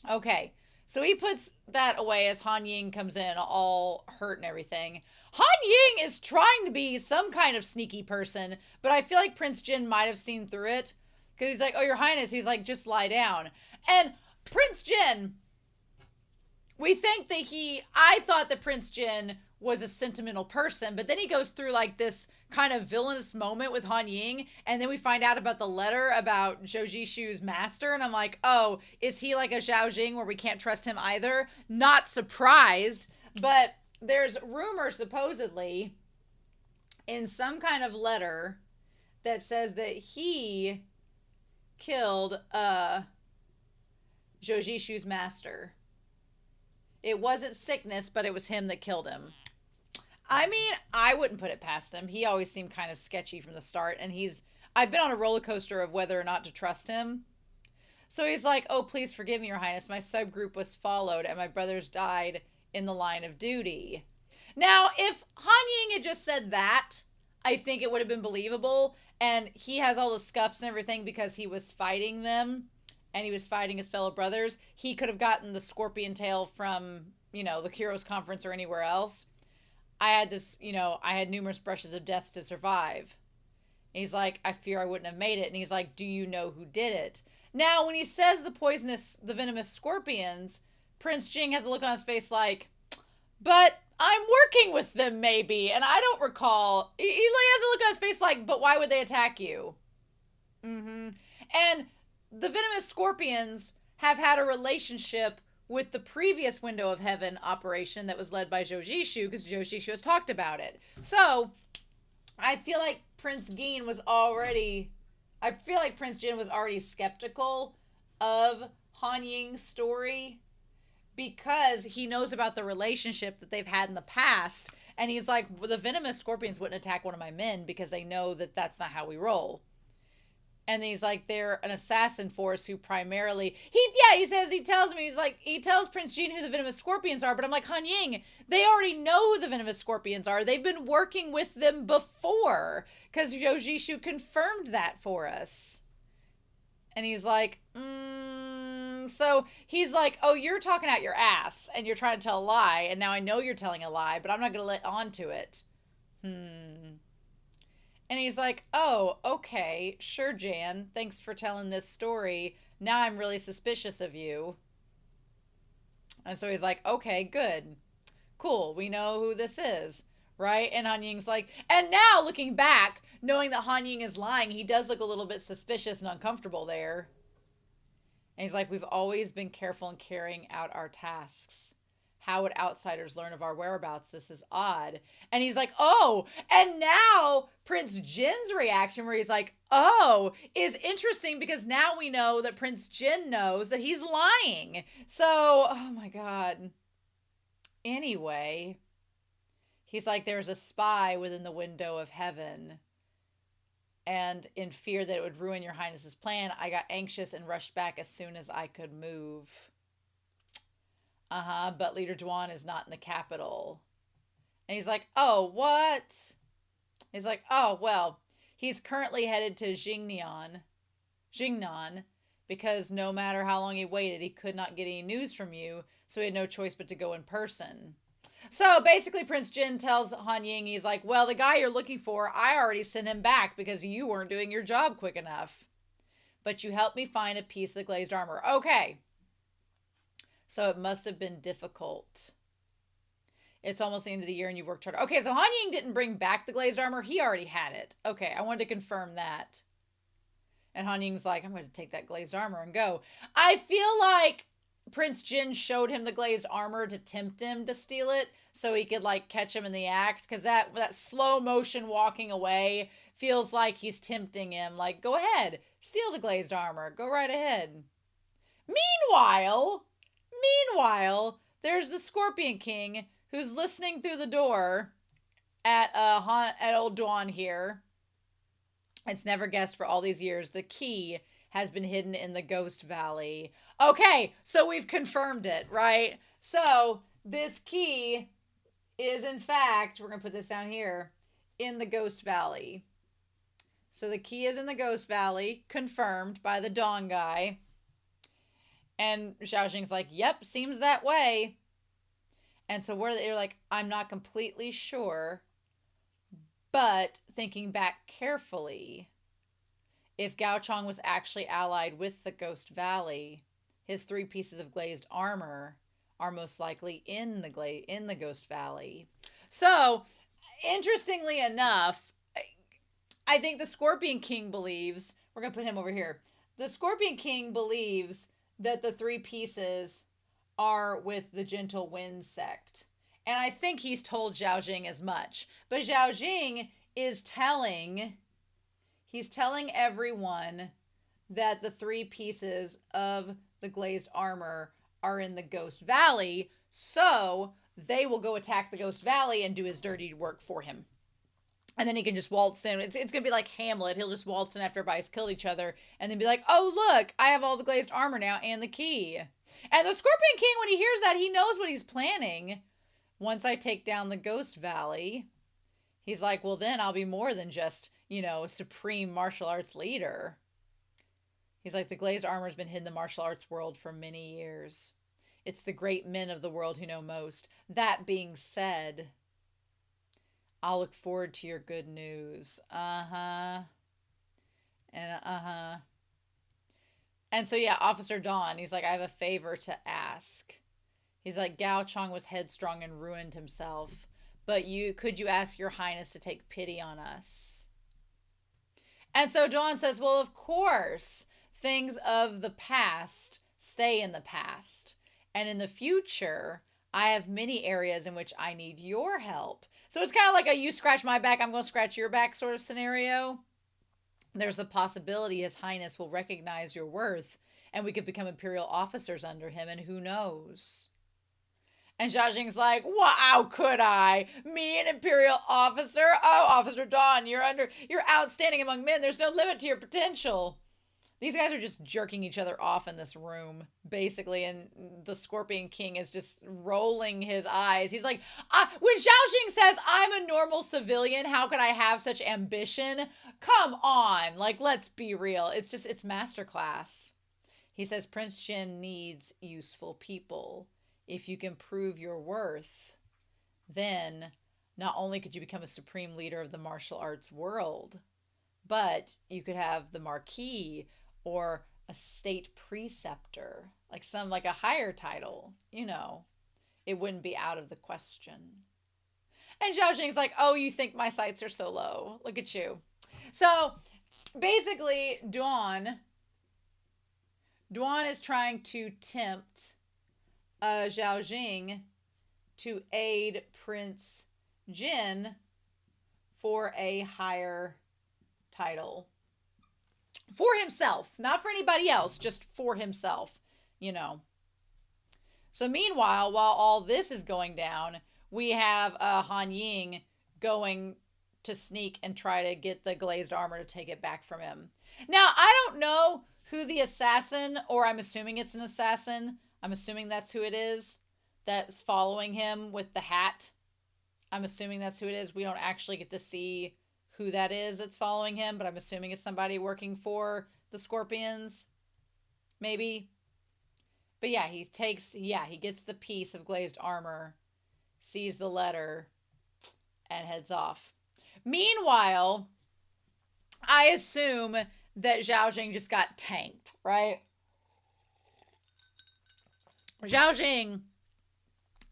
Okay. So he puts that away as Han Ying comes in all hurt and everything. Han Ying is trying to be some kind of sneaky person, but I feel like Prince Jin might have seen through it. Because he's like, oh, your highness. He's like, just lie down. And Prince Jin, we think that I thought that Prince Jin was a sentimental person, but then he goes through like this kind of villainous moment with Han Ying, and then we find out about the letter about Zhou Jishu's master, and I'm like, oh, is he like a Zhao Jing where we can't trust him either? Not surprised, but there's rumors supposedly in some kind of letter that says that he killed Zhou Jishu's master. It wasn't sickness, but it was him that killed him. I mean, I wouldn't put it past him. He always seemed kind of sketchy from the start, and I've been on a roller coaster of whether or not to trust him. So he's like, oh, please forgive me, your highness. My subgroup was followed, and my brothers died in the line of duty. Now, if Han Ying had just said that, I think it would have been believable, and he has all the scuffs and everything because he was fighting them, and he was fighting his fellow brothers. He could have gotten the scorpion tail from, the Heroes Conference or anywhere else. I had numerous brushes of death to survive. And he's like, I fear I wouldn't have made it. And he's like, do you know who did it? Now, when he says the venomous scorpions, Prince Jing has a look on his face like, but I'm working with them maybe. And I don't recall. He has a look on his face like, but why would they attack you? Mm-hmm. And the venomous scorpions have had a relationship with the previous Window of Heaven operation that was led by Zhou Zishu, because Zhou Zishu has talked about it. So, I feel like Prince Jin was already skeptical of Han Ying's story because he knows about the relationship that they've had in the past. And he's like, well, the venomous scorpions wouldn't attack one of my men because they know that that's not how we roll. And he's like, they're an assassin force who primarily, he tells Prince Jin who the venomous scorpions are, but I'm like, Han Ying, they already know who the venomous scorpions are. They've been working with them before, because Zhou Zishu confirmed that for us. And he's like, so he's like, oh, you're talking out your ass, and you're trying to tell a lie, and now I know you're telling a lie, but I'm not going to let on to it. And he's like, oh, okay, sure, Jan. Thanks for telling this story. Now I'm really suspicious of you. And so he's like, okay, good. Cool, we know who this is, right? And Han Ying's like, and now looking back, knowing that Han Ying is lying, he does look a little bit suspicious and uncomfortable there. And he's like, we've always been careful in carrying out our tasks. How would outsiders learn of our whereabouts? This is odd. And he's like, oh, and now Prince Jin's reaction where he's like, oh, is interesting because now we know that Prince Jin knows that he's lying. So, oh my God. Anyway, he's like, there's a spy within the Window of Heaven. And in fear that it would ruin your highness's plan, I got anxious and rushed back as soon as I could move. But Leader Duan is not in the capital. And he's like, oh, what? He's like, oh, well, he's currently headed to Jingnan, because no matter how long he waited, he could not get any news from you, so he had no choice but to go in person. So basically, Prince Jin tells Han Ying, he's like, well, the guy you're looking for, I already sent him back because you weren't doing your job quick enough. But you helped me find a piece of the glazed armor. Okay. So it must have been difficult. It's almost the end of the year and you've worked hard. Okay, so Han Ying didn't bring back the glazed armor. He already had it. Okay, I wanted to confirm that. And Han Ying's like, I'm going to take that glazed armor and go. I feel like Prince Jin showed him the glazed armor to tempt him to steal it so he could, like, catch him in the act. Because that slow motion walking away feels like he's tempting him. Like, go ahead, steal the glazed armor. Go right ahead. Meanwhile, there's the Scorpion King who's listening through the door at old Duan here. It's never guessed for all these years. The key has been hidden in the Ghost Valley. Okay, so we've confirmed it, right? So this key is, in fact, we're going to put this down here, in the Ghost Valley. So the key is in the Ghost Valley, confirmed by the Dawn guy. And Zhao Jing's like, yep, seems that way. And so they're like, I'm not completely sure, but thinking back carefully, if Gao Chong was actually allied with the Ghost Valley, his 3 pieces of glazed armor are most likely in the Ghost Valley. So, interestingly enough, I think the Scorpion King believes, we're going to put him over here. The Scorpion King believes that the 3 pieces are with the Gentle Wind sect. And I think he's told Zhao Jing as much. But Zhao Jing is telling everyone that the 3 pieces of the glazed armor are in the Ghost Valley, so they will go attack the Ghost Valley and do his dirty work for him. And then he can just waltz in. It's going to be like Hamlet. He'll just waltz in after everybody's killed each other and then be like, oh, look, I have all the glazed armor now and the key. And the Scorpion King, when he hears that, he knows what he's planning. Once I take down the Ghost Valley, he's like, well, then I'll be more than just, supreme martial arts leader. He's like, the glazed armor has been hidden in the martial arts world for many years. It's the great men of the world who know most. That being said, I'll look forward to your good news. And And so, yeah, Officer Dawn, he's like, I have a favor to ask. He's like, Gao Chong was headstrong and ruined himself. But could you ask your highness to take pity on us? And so Dawn says, well, of course, things of the past stay in the past. And in the future, I have many areas in which I need your help. So it's kind of like a you scratch my back, I'm going to scratch your back sort of scenario. There's a possibility His Highness will recognize your worth and we could become imperial officers under him, and who knows? And Zhao Jing's like, well, how could I? Me, an imperial officer? Oh, Officer Dawn, you're outstanding among men. There's no limit to your potential. These guys are just jerking each other off in this room, basically, and the Scorpion King is just rolling his eyes. He's like, when Zhao Jing says, I'm a normal civilian, how could I have such ambition? Come on, like, let's be real. It's masterclass. He says, Prince Jin needs useful people. If you can prove your worth, then not only could you become a supreme leader of the martial arts world, but you could have the Marquis or a state preceptor, like a higher title, it wouldn't be out of the question. And Zhao Jing's like, oh, you think my sights are so low? Look at you. So basically, Duan is trying to tempt Zhao Jing to aid Prince Jin for a higher title. For himself, not for anybody else, just for himself, So meanwhile, while all this is going down, we have Han Ying going to sneak and try to get the glazed armor to take it back from him. Now, I don't know who the assassin, or I'm assuming it's an assassin. I'm assuming that's who it is that's following him with the hat. I'm assuming that's who it is. We don't actually get to see who that is that's following him, but I'm assuming it's somebody working for the Scorpions. Maybe. But yeah, he gets the piece of glazed armor, sees the letter, and heads off. Meanwhile, I assume that Zhao Jing just got tanked, right? Zhao Jing,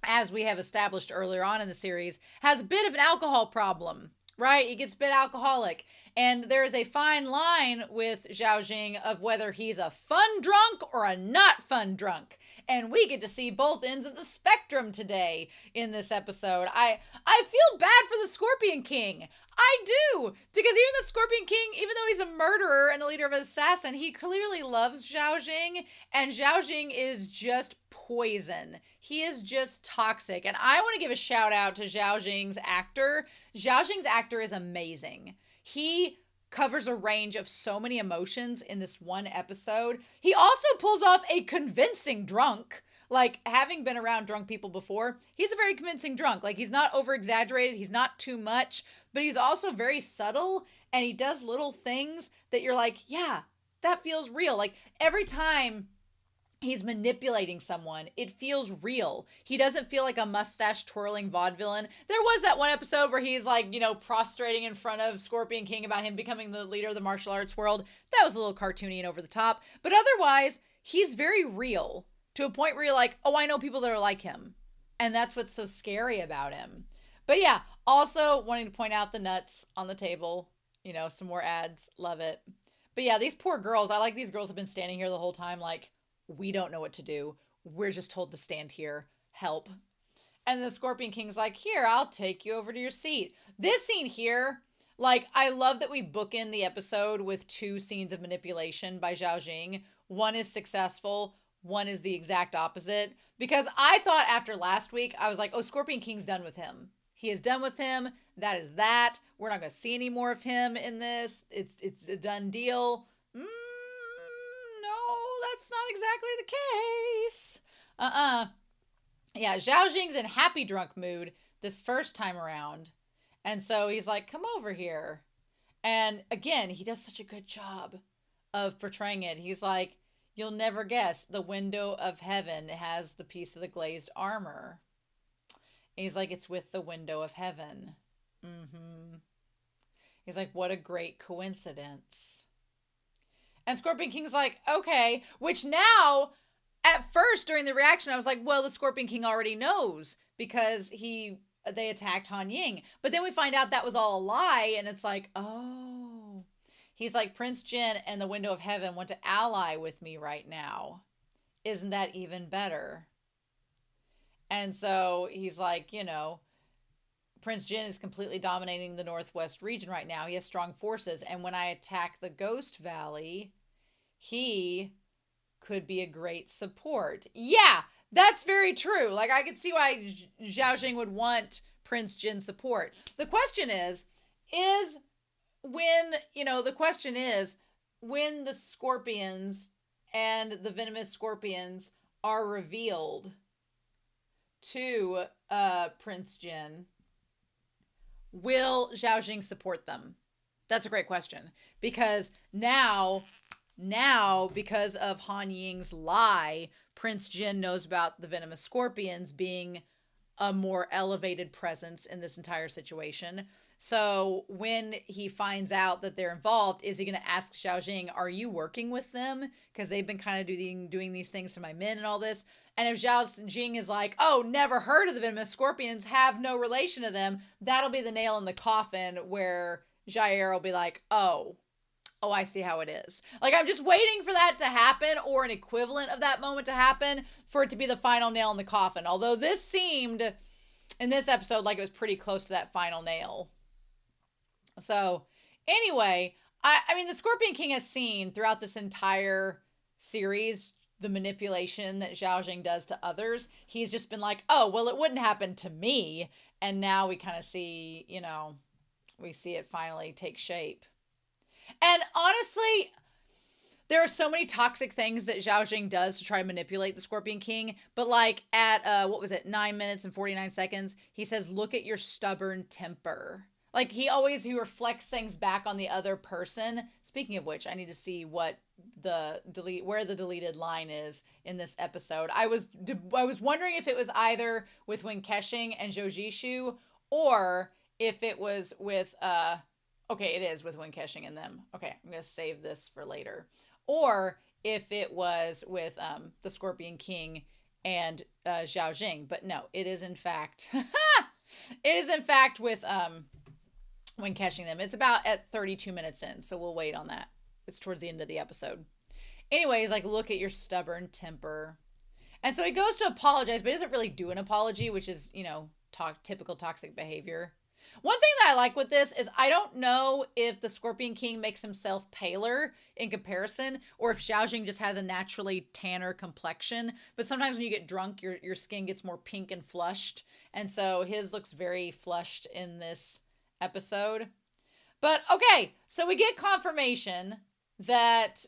as we have established earlier on in the series, has a bit of an alcohol problem, right? He gets a bit alcoholic. And there is a fine line with Zhao Jing of whether he's a fun drunk or a not fun drunk. And we get to see both ends of the spectrum today in this episode. I feel bad for the Scorpion King. I do. Because even the Scorpion King, even though he's a murderer and a leader of an assassin, he clearly loves Zhao Jing. And Zhao Jing is just poison. He is just toxic. And I want to give a shout out to Zhao Jing's actor. Zhao Jing's actor is amazing. He covers a range of so many emotions in this one episode. He also pulls off a convincing drunk. Like, having been around drunk people before, he's a very convincing drunk. Like, he's not over-exaggerated, he's not too much, but he's also very subtle, and he does little things that you're like, yeah, that feels real. Like, every time he's manipulating someone, it feels real. He doesn't feel like a mustache twirling vaudevillain. There was that one episode where he's like, prostrating in front of Scorpion King about him becoming the leader of the martial arts world. That was a little cartoony and over the top. But otherwise, he's very real to a point where you're like, oh, I know people that are like him. And that's what's so scary about him. But yeah, also wanting to point out the nuts on the table. Some more ads. Love it. But yeah, these poor girls, I like these girls have been standing here the whole time like, we don't know what to do. We're just told to stand here. Help. And the Scorpion King's like, here, I'll take you over to your seat. This scene here, like, I love that we bookend the episode with 2 scenes of manipulation by Zhao Jing. One is successful. One is the exact opposite. Because I thought after last week, I was like, oh, Scorpion King's done with him. He is done with him. That is that. We're not going to see any more of him in this. It's a done deal. That's not exactly the case. Yeah, Zhao Jing's in happy drunk mood this first time around. And so he's like, come over here. And again, he does such a good job of portraying it. He's like, you'll never guess, the window of heaven has the piece of the glazed armor. And he's like, it's with the window of heaven. He's like, what a great coincidence. And Scorpion King's like, okay, which now, at first during the reaction, I was like, well, the Scorpion King already knows because they attacked Han Ying. But then we find out that was all a lie, and it's like, oh. He's like, Prince Jin and the Window of Heaven want to ally with me right now. Isn't that even better? And so he's like, Prince Jin is completely dominating the Northwest region right now. He has strong forces. And when I attack the Ghost Valley, he could be a great support. Yeah, that's very true. Like, I could see why Zhao Jing would want Prince Jin's support. The question is when the Scorpions and the venomous Scorpions are revealed to Prince Jin, will Zhao Jing support them? That's a great question. Because now, because of Han Ying's lie, Prince Jin knows about the venomous Scorpions being a more elevated presence in this entire situation. So when he finds out that they're involved, is he going to ask Zhao Jing, are you working with them? Because they've been kind of doing these things to my men and all this. And if Zhao Jing is like, oh, never heard of the venomous Scorpions, have no relation to them, that'll be the nail in the coffin where Jair will be like, oh, I see how it is. Like, I'm just waiting for that to happen, or an equivalent of that moment to happen, for it to be the final nail in the coffin. Although this seemed, in this episode, like it was pretty close to that final nail. So, anyway, I mean, the Scorpion King has seen throughout this entire series the manipulation that Zhao Jing does to others. He's just been like, oh, well, it wouldn't happen to me. And now we kind of see, we see it finally take shape. And honestly, there are so many toxic things that Zhao Jing does to try to manipulate the Scorpion King. But like at, what was it, 9 minutes and 49 seconds, he says, look at your stubborn temper. Like he reflects things back on the other person. Speaking of which, I need to see what where the deleted line is in this episode. I was wondering if it was either with Wen KeXing and Zhou Zishu, or if it was with, okay, it is with Wen KeXing and them. Okay, I'm going to save this for later. Or if it was with the Scorpion King and Zhao Jing. But no, it is in fact, with Wen KeXing them. It's about at 32 minutes in, so we'll wait on that. It's towards the end of the episode. Anyways, like, look at your stubborn temper. And so he goes to apologize, but he doesn't really do an apology, which is, typical toxic behavior. One thing that I like with this is I don't know if the Scorpion King makes himself paler in comparison, or if Zhao Jing just has a naturally tanner complexion. But sometimes when you get drunk, your skin gets more pink and flushed. And so his looks very flushed in this episode. But okay, so we get confirmation that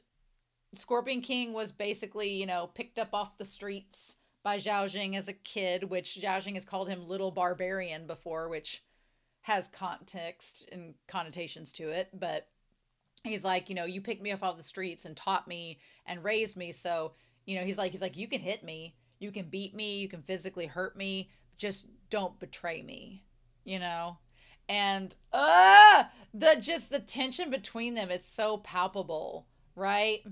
Scorpion King was basically, picked up off the streets by Zhao Jing as a kid, which Zhao Jing has called him Little Barbarian before, which has context and connotations to it. But he's like, you picked me up off the streets and taught me and raised me. So, he's like, you can hit me, you can beat me, you can physically hurt me, just don't betray me, And the tension between them, it's so palpable, right?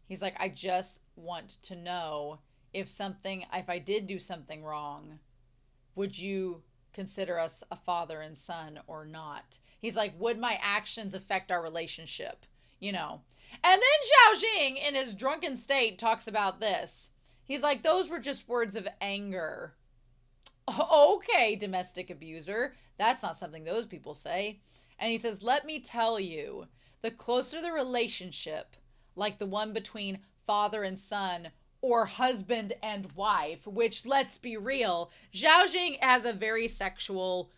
He's like, I just want to know if I did do something wrong, would you consider us a father and son or not? He's like, would my actions affect our relationship? And then Zhao Jing, in his drunken state, talks about this. He's like, those were just words of anger. Okay, domestic abuser. That's not something those people say. And he says, let me tell you, the closer the relationship, like the one between father and son or husband and wife, which, let's be real, Zhao Jing has a very sexual,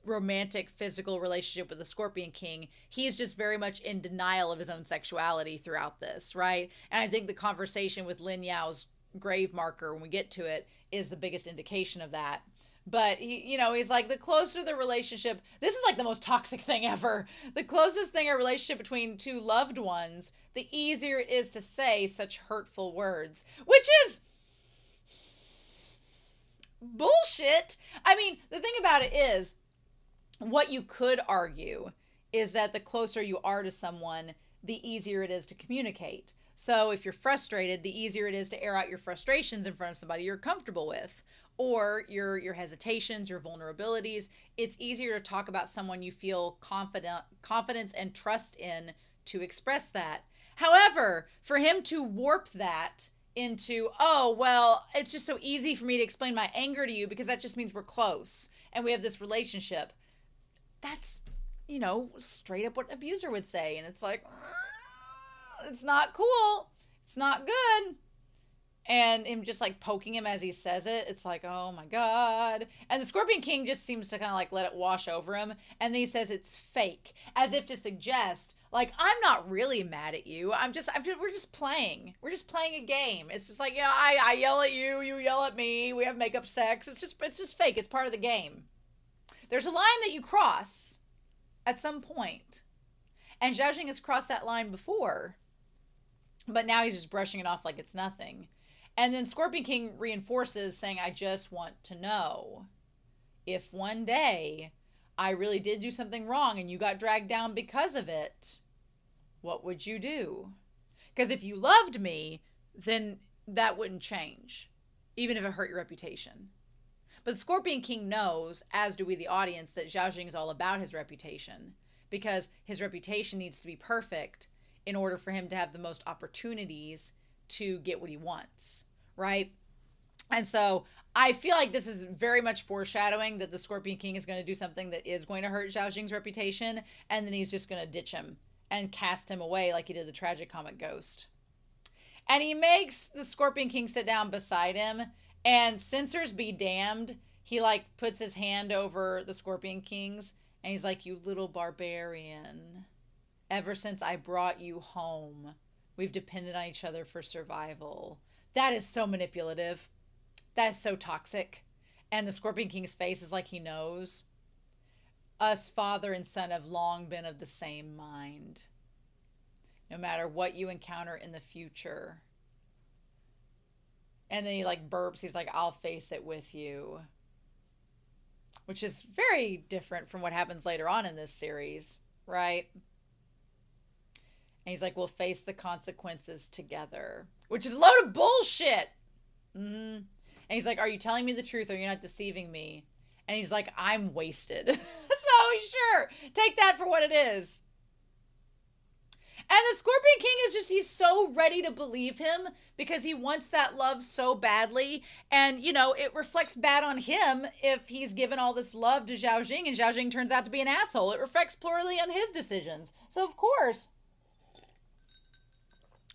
romantic, physical relationship with the Scorpion King. He's just very much in denial of his own sexuality throughout this, right? And I think the conversation with Lin Yao's grave marker, when we get to it, is the biggest indication of that. But he's like, the closer the relationship, this is like the most toxic thing ever. The closest thing a relationship between two loved ones, the easier it is to say such hurtful words, which is bullshit. I mean, the thing about it is, what you could argue is that the closer you are to someone, the easier it is to communicate. So if you're frustrated, the easier it is to air out your frustrations in front of somebody you're comfortable with, or your hesitations, your vulnerabilities. It's easier to talk about someone you feel confidence and trust in to express that. However, for him to warp that into, oh, well, it's just so easy for me to explain my anger to you because that just means we're close and we have this relationship. That's, straight up what an abuser would say. And it's like, it's not cool. It's not good. And him just like poking him as he says it. It's like, oh my God. And the Scorpion King just seems to kind of like let it wash over him. And then he says it's fake, as if to suggest, like, I'm not really mad at you. We're just playing. We're just playing a game. It's just like, I yell at you, you yell at me. We have makeup sex. It's just fake. It's part of the game. There's a line that you cross at some point. And Zhao Jing has crossed that line before. But now he's just brushing it off like it's nothing. And then Scorpion King reinforces, saying, I just want to know if one day I really did do something wrong and you got dragged down because of it, what would you do? Because if you loved me, then that wouldn't change, even if it hurt your reputation. But the Scorpion King knows, as do we the audience, that Zhao Jing is all about his reputation, because his reputation needs to be perfect in order for him to have the most opportunities to get what he wants, right? And so I feel like this is very much foreshadowing that the Scorpion King is going to do something that is going to hurt Zhao Jing's reputation, and then he's just going to ditch him and cast him away like he did the tragic comic Ghost. And he makes the Scorpion King sit down beside him, and censors be damned, he like puts his hand over the Scorpion King's And he's like, you little barbarian. Ever since I brought you home, we've depended on each other for survival. That is so manipulative. That is so toxic. And the Scorpion King's face is like he knows. Us father and son have long been of the same mind. No matter what you encounter in the future. And then he like burps. He's like, I'll face it with you. Which is very different from what happens later on in this series, right? And he's like, we'll face the consequences together. Which is a load of bullshit. And he's like, are you telling me the truth or you're not deceiving me? And he's like, I'm wasted. So sure, take that for what it is. And the Scorpion King is just, he's so ready to believe him because he wants that love so badly. And, you know, it reflects bad on him if he's given all this love to Zhao Jing and Zhao Jing turns out to be an asshole. It reflects poorly on his decisions. So, of course,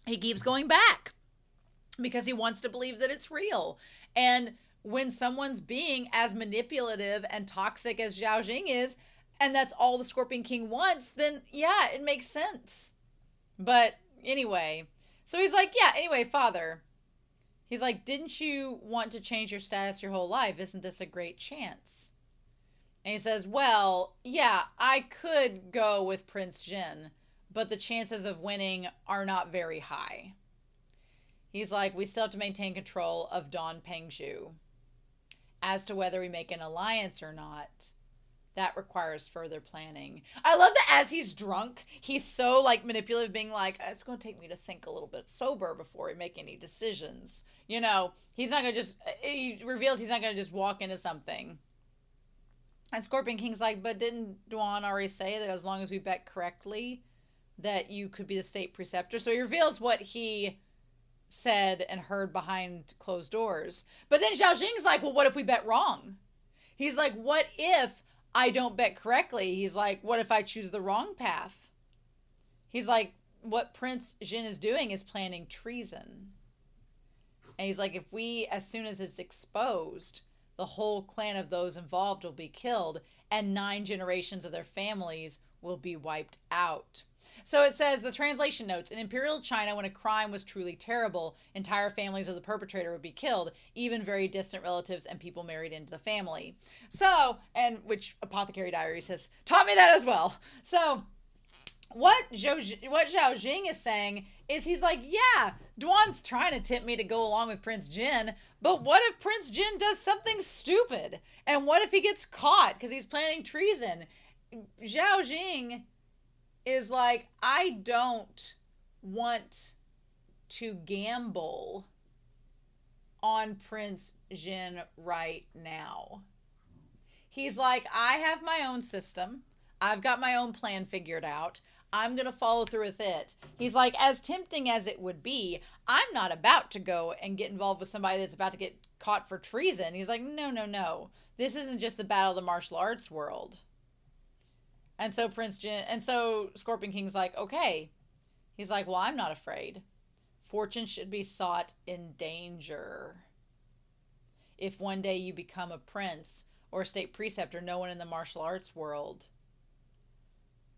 he keeps going back because he wants to believe that it's real. And when someone's being as manipulative and toxic as Zhao Jing is, and that's all the Scorpion King wants, then yeah, it makes sense. But anyway, so he's like, yeah, anyway, father. He's like, didn't you want to change your status your whole life? Isn't this a great chance? And he says, well, yeah, I could go with Prince Jin, but the chances of winning are not very high. He's like, we still have to maintain control of Don Pengzhu. As to whether we make an alliance or not, that requires further planning. I love that as he's drunk, he's so like manipulative, being like, it's going to take me to think a little bit sober before we make any decisions. You know, he's not going to just, he reveals he's not going to just walk into something. And Scorpion King's like, but didn't Duan already say that as long as we bet correctly, that you could be the state preceptor? So he reveals what he said and heard behind closed doors. But then Zhao Jing's like, well, what if we bet wrong? He's like, what if I don't bet correctly? He's like, what if I choose the wrong path? He's like, what Prince Jin is doing is planning treason. And he's like, if we, as soon as it's exposed, the whole clan of those involved will be killed and 9 generations of their families will be wiped out. So it says, the translation notes, in Imperial China, when a crime was truly terrible, entire families of the perpetrator would be killed, even very distant relatives and people married into the family. So, and which Apothecary Diaries has taught me that as well. So what Zhao Jing is saying is, he's like, yeah, Duan's trying to tempt me to go along with Prince Jin, but what if Prince Jin does something stupid? And what if he gets caught because he's planning treason? Zhao Jing is like, I don't want to gamble on Prince Jin right now. He's like, I have my own system. I've got my own plan figured out. I'm going to follow through with it. He's like, as tempting as it would be, I'm not about to go and get involved with somebody that's about to get caught for treason. He's like, no, no, no. This isn't just the battle of the martial arts world. And so Scorpion King's like, okay. He's like, well, I'm not afraid. Fortune should be sought in danger. If one day you become a prince or a state preceptor, no one in the martial arts world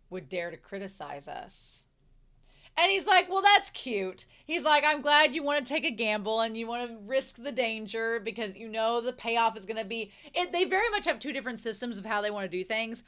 would dare to criticize us. And he's like, well, that's cute. He's like, I'm glad you want to take a gamble and you want to risk the danger because you know the payoff is going to be... They very much have 2 different systems of how they want to do things.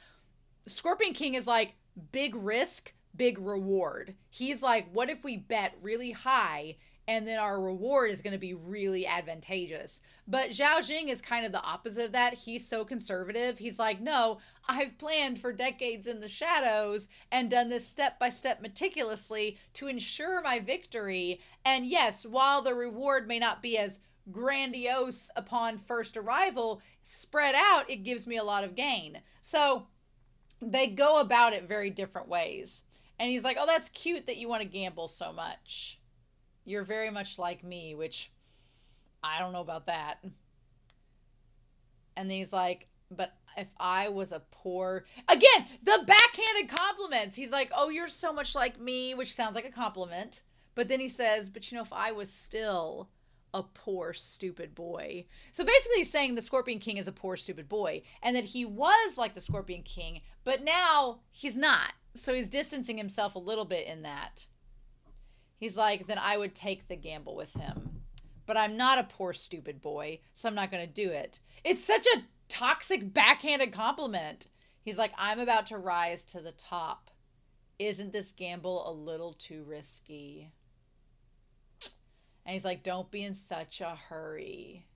Scorpion King is like, big risk, big reward. He's like, what if we bet really high and then our reward is going to be really advantageous? But Zhao Jing is kind of the opposite of that. He's so conservative. He's like, no, I've planned for decades in the shadows and done this step by step meticulously to ensure my victory. And yes, while the reward may not be as grandiose upon first arrival, spread out, it gives me a lot of gain. So they go about it very different ways. And he's like, oh, that's cute that you want to gamble so much. You're very much like me, which I don't know about that. And he's like, but if I was a poor... Again, the backhanded compliments. He's like, oh, you're so much like me, which sounds like a compliment. But then he says, but you know, if I was still a poor, stupid boy. So basically he's saying the Scorpion King is a poor, stupid boy, and that he was like the Scorpion King, but now he's not. So he's distancing himself a little bit in that. He's like, then I would take the gamble with him. But I'm not a poor, stupid boy, so I'm not going to do it. It's such a toxic, backhanded compliment. He's like, I'm about to rise to the top. Isn't this gamble a little too risky? And he's like, don't be in such a hurry.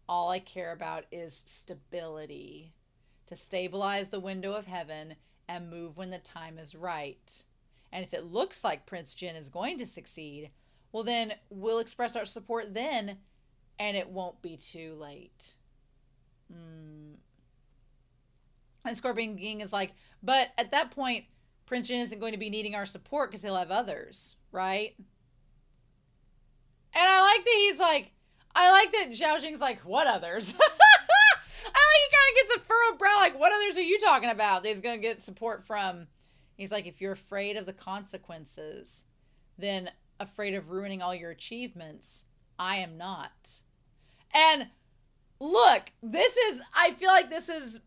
All I care about is stability. To stabilize the window of heaven and move when the time is right. And if it looks like Prince Jin is going to succeed, well then we'll express our support then, and it won't be too late. And Scorpion King is like, but at that point, Prince Jin isn't going to be needing our support because he'll have others, right? And I like that Zhao Jing's like, what others? I like he kind of gets a furrowed brow, like, what others are you talking about that he's going to get support from? He's like, if you're afraid of the consequences, then afraid of ruining all your achievements, I am not. And look, I feel like this is,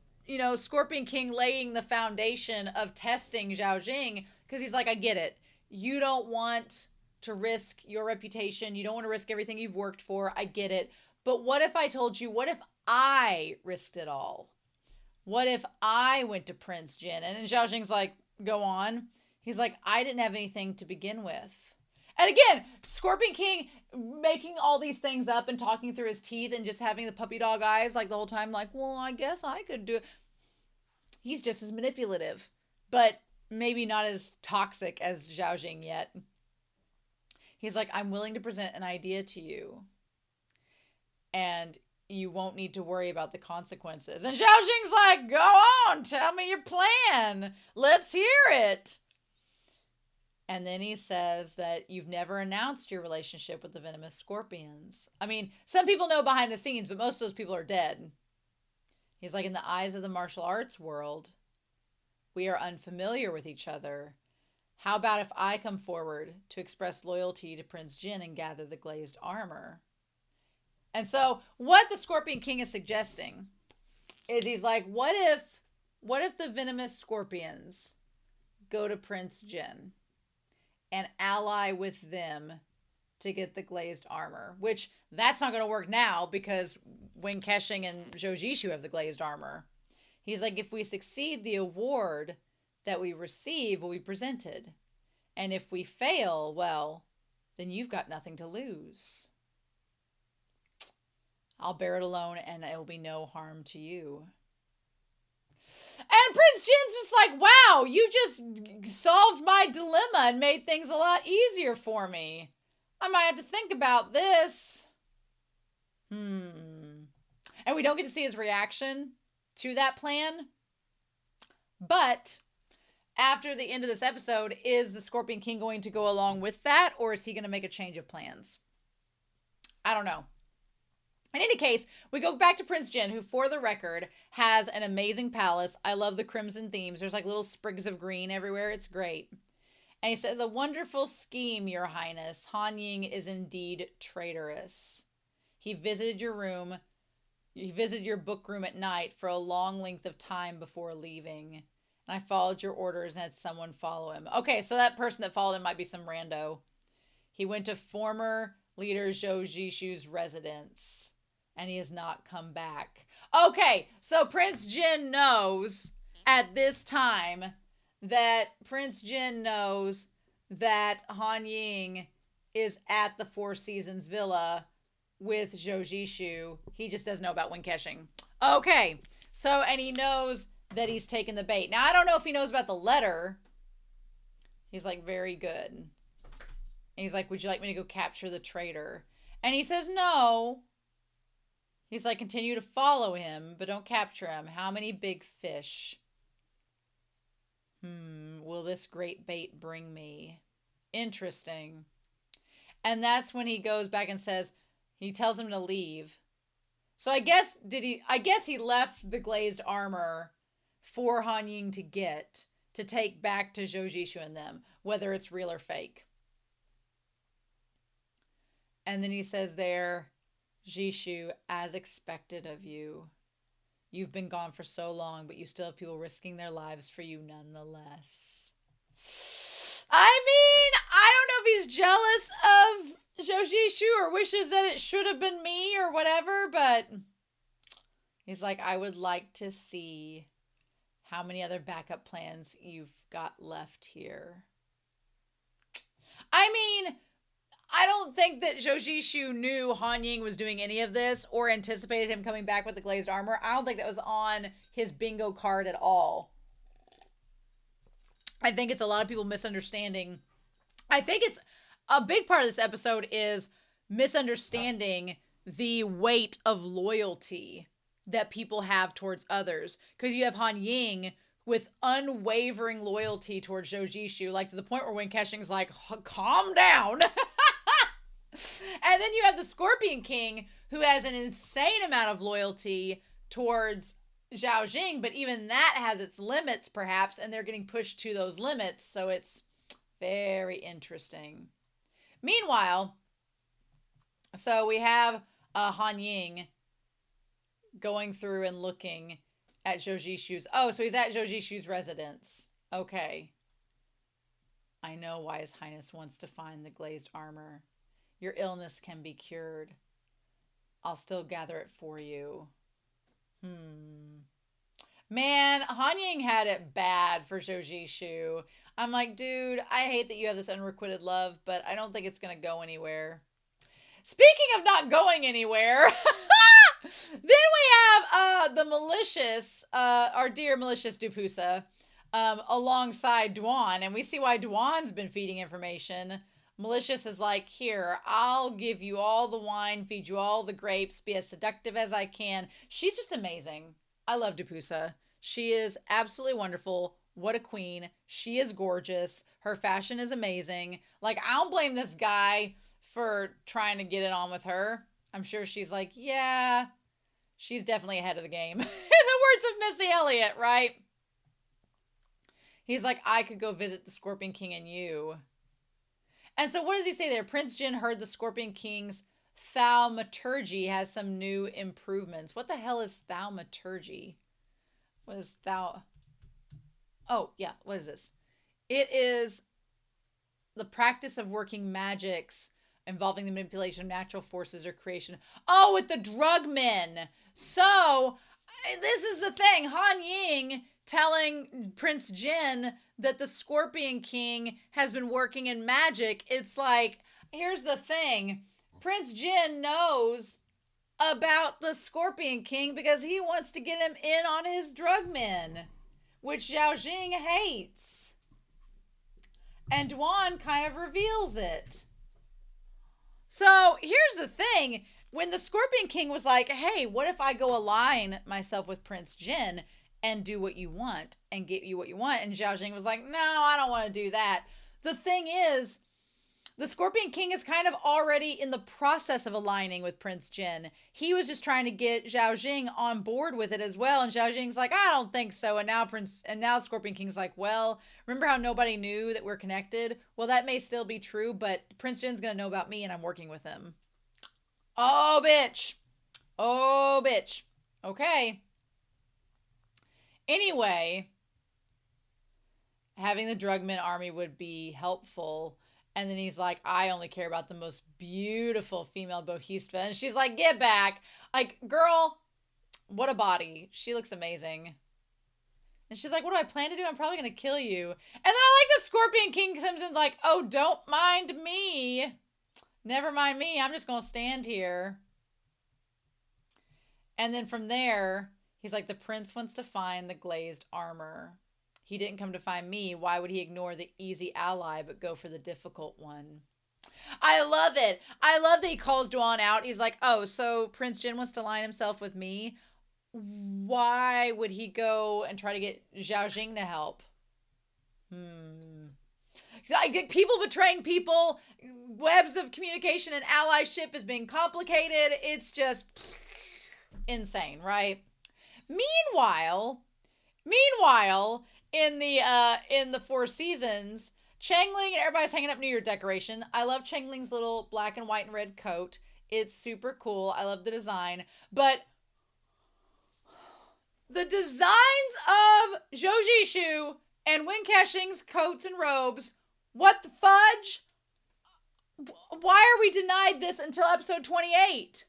Scorpion King laying the foundation of testing Zhao Jing, because he's like, I get it. You don't want to risk your reputation. You don't want to risk everything you've worked for. I get it. But what if I told you, what if I risked it all? What if I went to Prince Jin? And then Zhao Jing's like, go on. He's like, I didn't have anything to begin with. And again, Scorpion King making all these things up and talking through his teeth and just having the puppy dog eyes like the whole time, like, well, I guess I could do it. He's just as manipulative, but maybe not as toxic as Zhao Jing yet. He's like, I'm willing to present an idea to you, and you won't need to worry about the consequences. And Zhao Jing's like, go on, tell me your plan. Let's hear it. And then he says that you've never announced your relationship with the venomous scorpions. I mean, some people know behind the scenes, but most of those people are dead. He's like, in the eyes of the martial arts world, we are unfamiliar with each other. How about if I come forward to express loyalty to Prince Jin and gather the glazed armor? And so what the Scorpion King is suggesting is he's like, what if the venomous scorpions go to Prince Jin and ally with them to get the glazed armor? Which that's not going to work now because Wen KeXing and Zhou Zishu have the glazed armor. He's like, if we succeed, the award that we receive will be presented. And if we fail, well, then you've got nothing to lose. I'll bear it alone and it will be no harm to you. And Prince Jin's just like, wow, you just solved my dilemma and made things a lot easier for me. I might have to think about this. And we don't get to see his reaction to that plan. But after the end of this episode, is the Scorpion King going to go along with that, or is he going to make a change of plans? I don't know. In any case, we go back to Prince Jin, who, for the record, has an amazing palace. I love the crimson themes. There's like little sprigs of green everywhere. It's great. And he says, a wonderful scheme, Your Highness. Han Ying is indeed traitorous. He visited your room. He visited your book room at night for a long length of time before leaving. And I followed your orders and had someone follow him. Okay, so that person that followed him might be some rando. He went to former leader Zhou Zishu's residence. And he has not come back. Okay, so Prince Jin knows at this time that Han Ying is at the Four Seasons Villa with Zhou Zishu. He just doesn't know about Wen KeXing. Okay, so, and he knows that he's taken the bait. Now, I don't know if he knows about the letter. He's like, very good. And he's like, would you like me to go capture the traitor? And he says, no. He's like, continue to follow him, but don't capture him. How many big fish will this great bait bring me? Interesting. And that's when he goes back and says, he tells him to leave. So I guess he left the glazed armor for Han Ying to take back to Zhou Zishu and them, whether it's real or fake. And then he says there, Zishu, as expected of you. You've been gone for so long, but you still have people risking their lives for you nonetheless. I mean, I don't know if he's jealous of Zhou Zishu or wishes that it should have been me or whatever, but he's like, I would like to see how many other backup plans you've got left here. I mean, I don't think that Zhou Zishu knew Han Ying was doing any of this or anticipated him coming back with the glazed armor. I don't think that was on his bingo card at all. I think it's a lot of people misunderstanding. I think it's a big part of this episode is misunderstanding the weight of loyalty that people have towards others. Because you have Han Ying with unwavering loyalty towards Zhou Zishu, like to the point where Wen KeXing's like, calm down. And then you have the Scorpion King, who has an insane amount of loyalty towards Zhao Jing, but even that has its limits, perhaps, and they're getting pushed to those limits, so it's very interesting. Meanwhile, so we have Han Ying going through and looking at Zhou Zishu's... Oh, so he's at Zhou Zishu's residence. Okay. I know why His Highness wants to find the glazed armor. Your illness can be cured. I'll still gather it for you. Man, Han Ying had it bad for Zhou Zishu. I'm like, dude, I hate that you have this unrequited love, but I don't think it's going to go anywhere. Speaking of not going anywhere, then we have the malicious, our dear malicious Dupusa, alongside Duan, and we see why Duan's been feeding information. Malicious is like, here, I'll give you all the wine, feed you all the grapes, be as seductive as I can. She's just amazing. I love Dupusa. She is absolutely wonderful. What a queen. She is gorgeous. Her fashion is amazing. Like, I don't blame this guy for trying to get it on with her. I'm sure she's like, yeah, she's definitely ahead of the game. In the words of Missy Elliott, right? He's like, I could go visit the Scorpion King and you. And so what does he say there? Prince Jin heard the Scorpion King's thaumaturgy has some new improvements. What the hell is thaumaturgy? What is thou? Oh, yeah. What is this? It is the practice of working magics involving the manipulation of natural forces or creation. Oh, with the drug men. So this is the thing. Han Ying telling Prince Jin that the Scorpion King has been working in magic. It's like, here's the thing. Prince Jin knows about the Scorpion King because he wants to get him in on his drug men, which Zhao Jing hates. And Duan kind of reveals it. So here's the thing. When the Scorpion King was like, hey, what if I go align myself with Prince Jin and do what you want and get you what you want? And Zhao Jing was like, no, I don't want to do that. The thing is, the Scorpion King is kind of already in the process of aligning with Prince Jin. He was just trying to get Zhao Jing on board with it as well. And Zhao Jing's like, I don't think so. And now Scorpion King's like, well, remember how nobody knew that we're connected? Well, that may still be true, but Prince Jin's going to know about me and I'm working with him. Oh, bitch. Oh, bitch. Okay. Anyway, having the drugman army would be helpful. And then he's like, I only care about the most beautiful female bohista. And she's like, get back. Like, girl, what a body. She looks amazing. And she's like, what do I plan to do? I'm probably going to kill you. And then I like the Scorpion King comes in like, oh, don't mind me. Never mind me. I'm just going to stand here. And then from there, he's like, the prince wants to find the glazed armor. He didn't come to find me. Why would he ignore the easy ally but go for the difficult one? I love it. I love that he calls Duan out. He's like, oh, so Prince Jin wants to align himself with me. Why would he go and try to get Zhao Jing to help? I get people betraying people. Webs of communication and allyship is being complicated. It's just insane, right? Meanwhile, in the Four Seasons, ChengLing and everybody's hanging up New Year decoration. I love ChengLing's little black and white and red coat. It's super cool. I love the design. But the designs of Zhou Zishu and Wen KeXing's coats and robes, what the fudge? Why are we denied this until episode 28?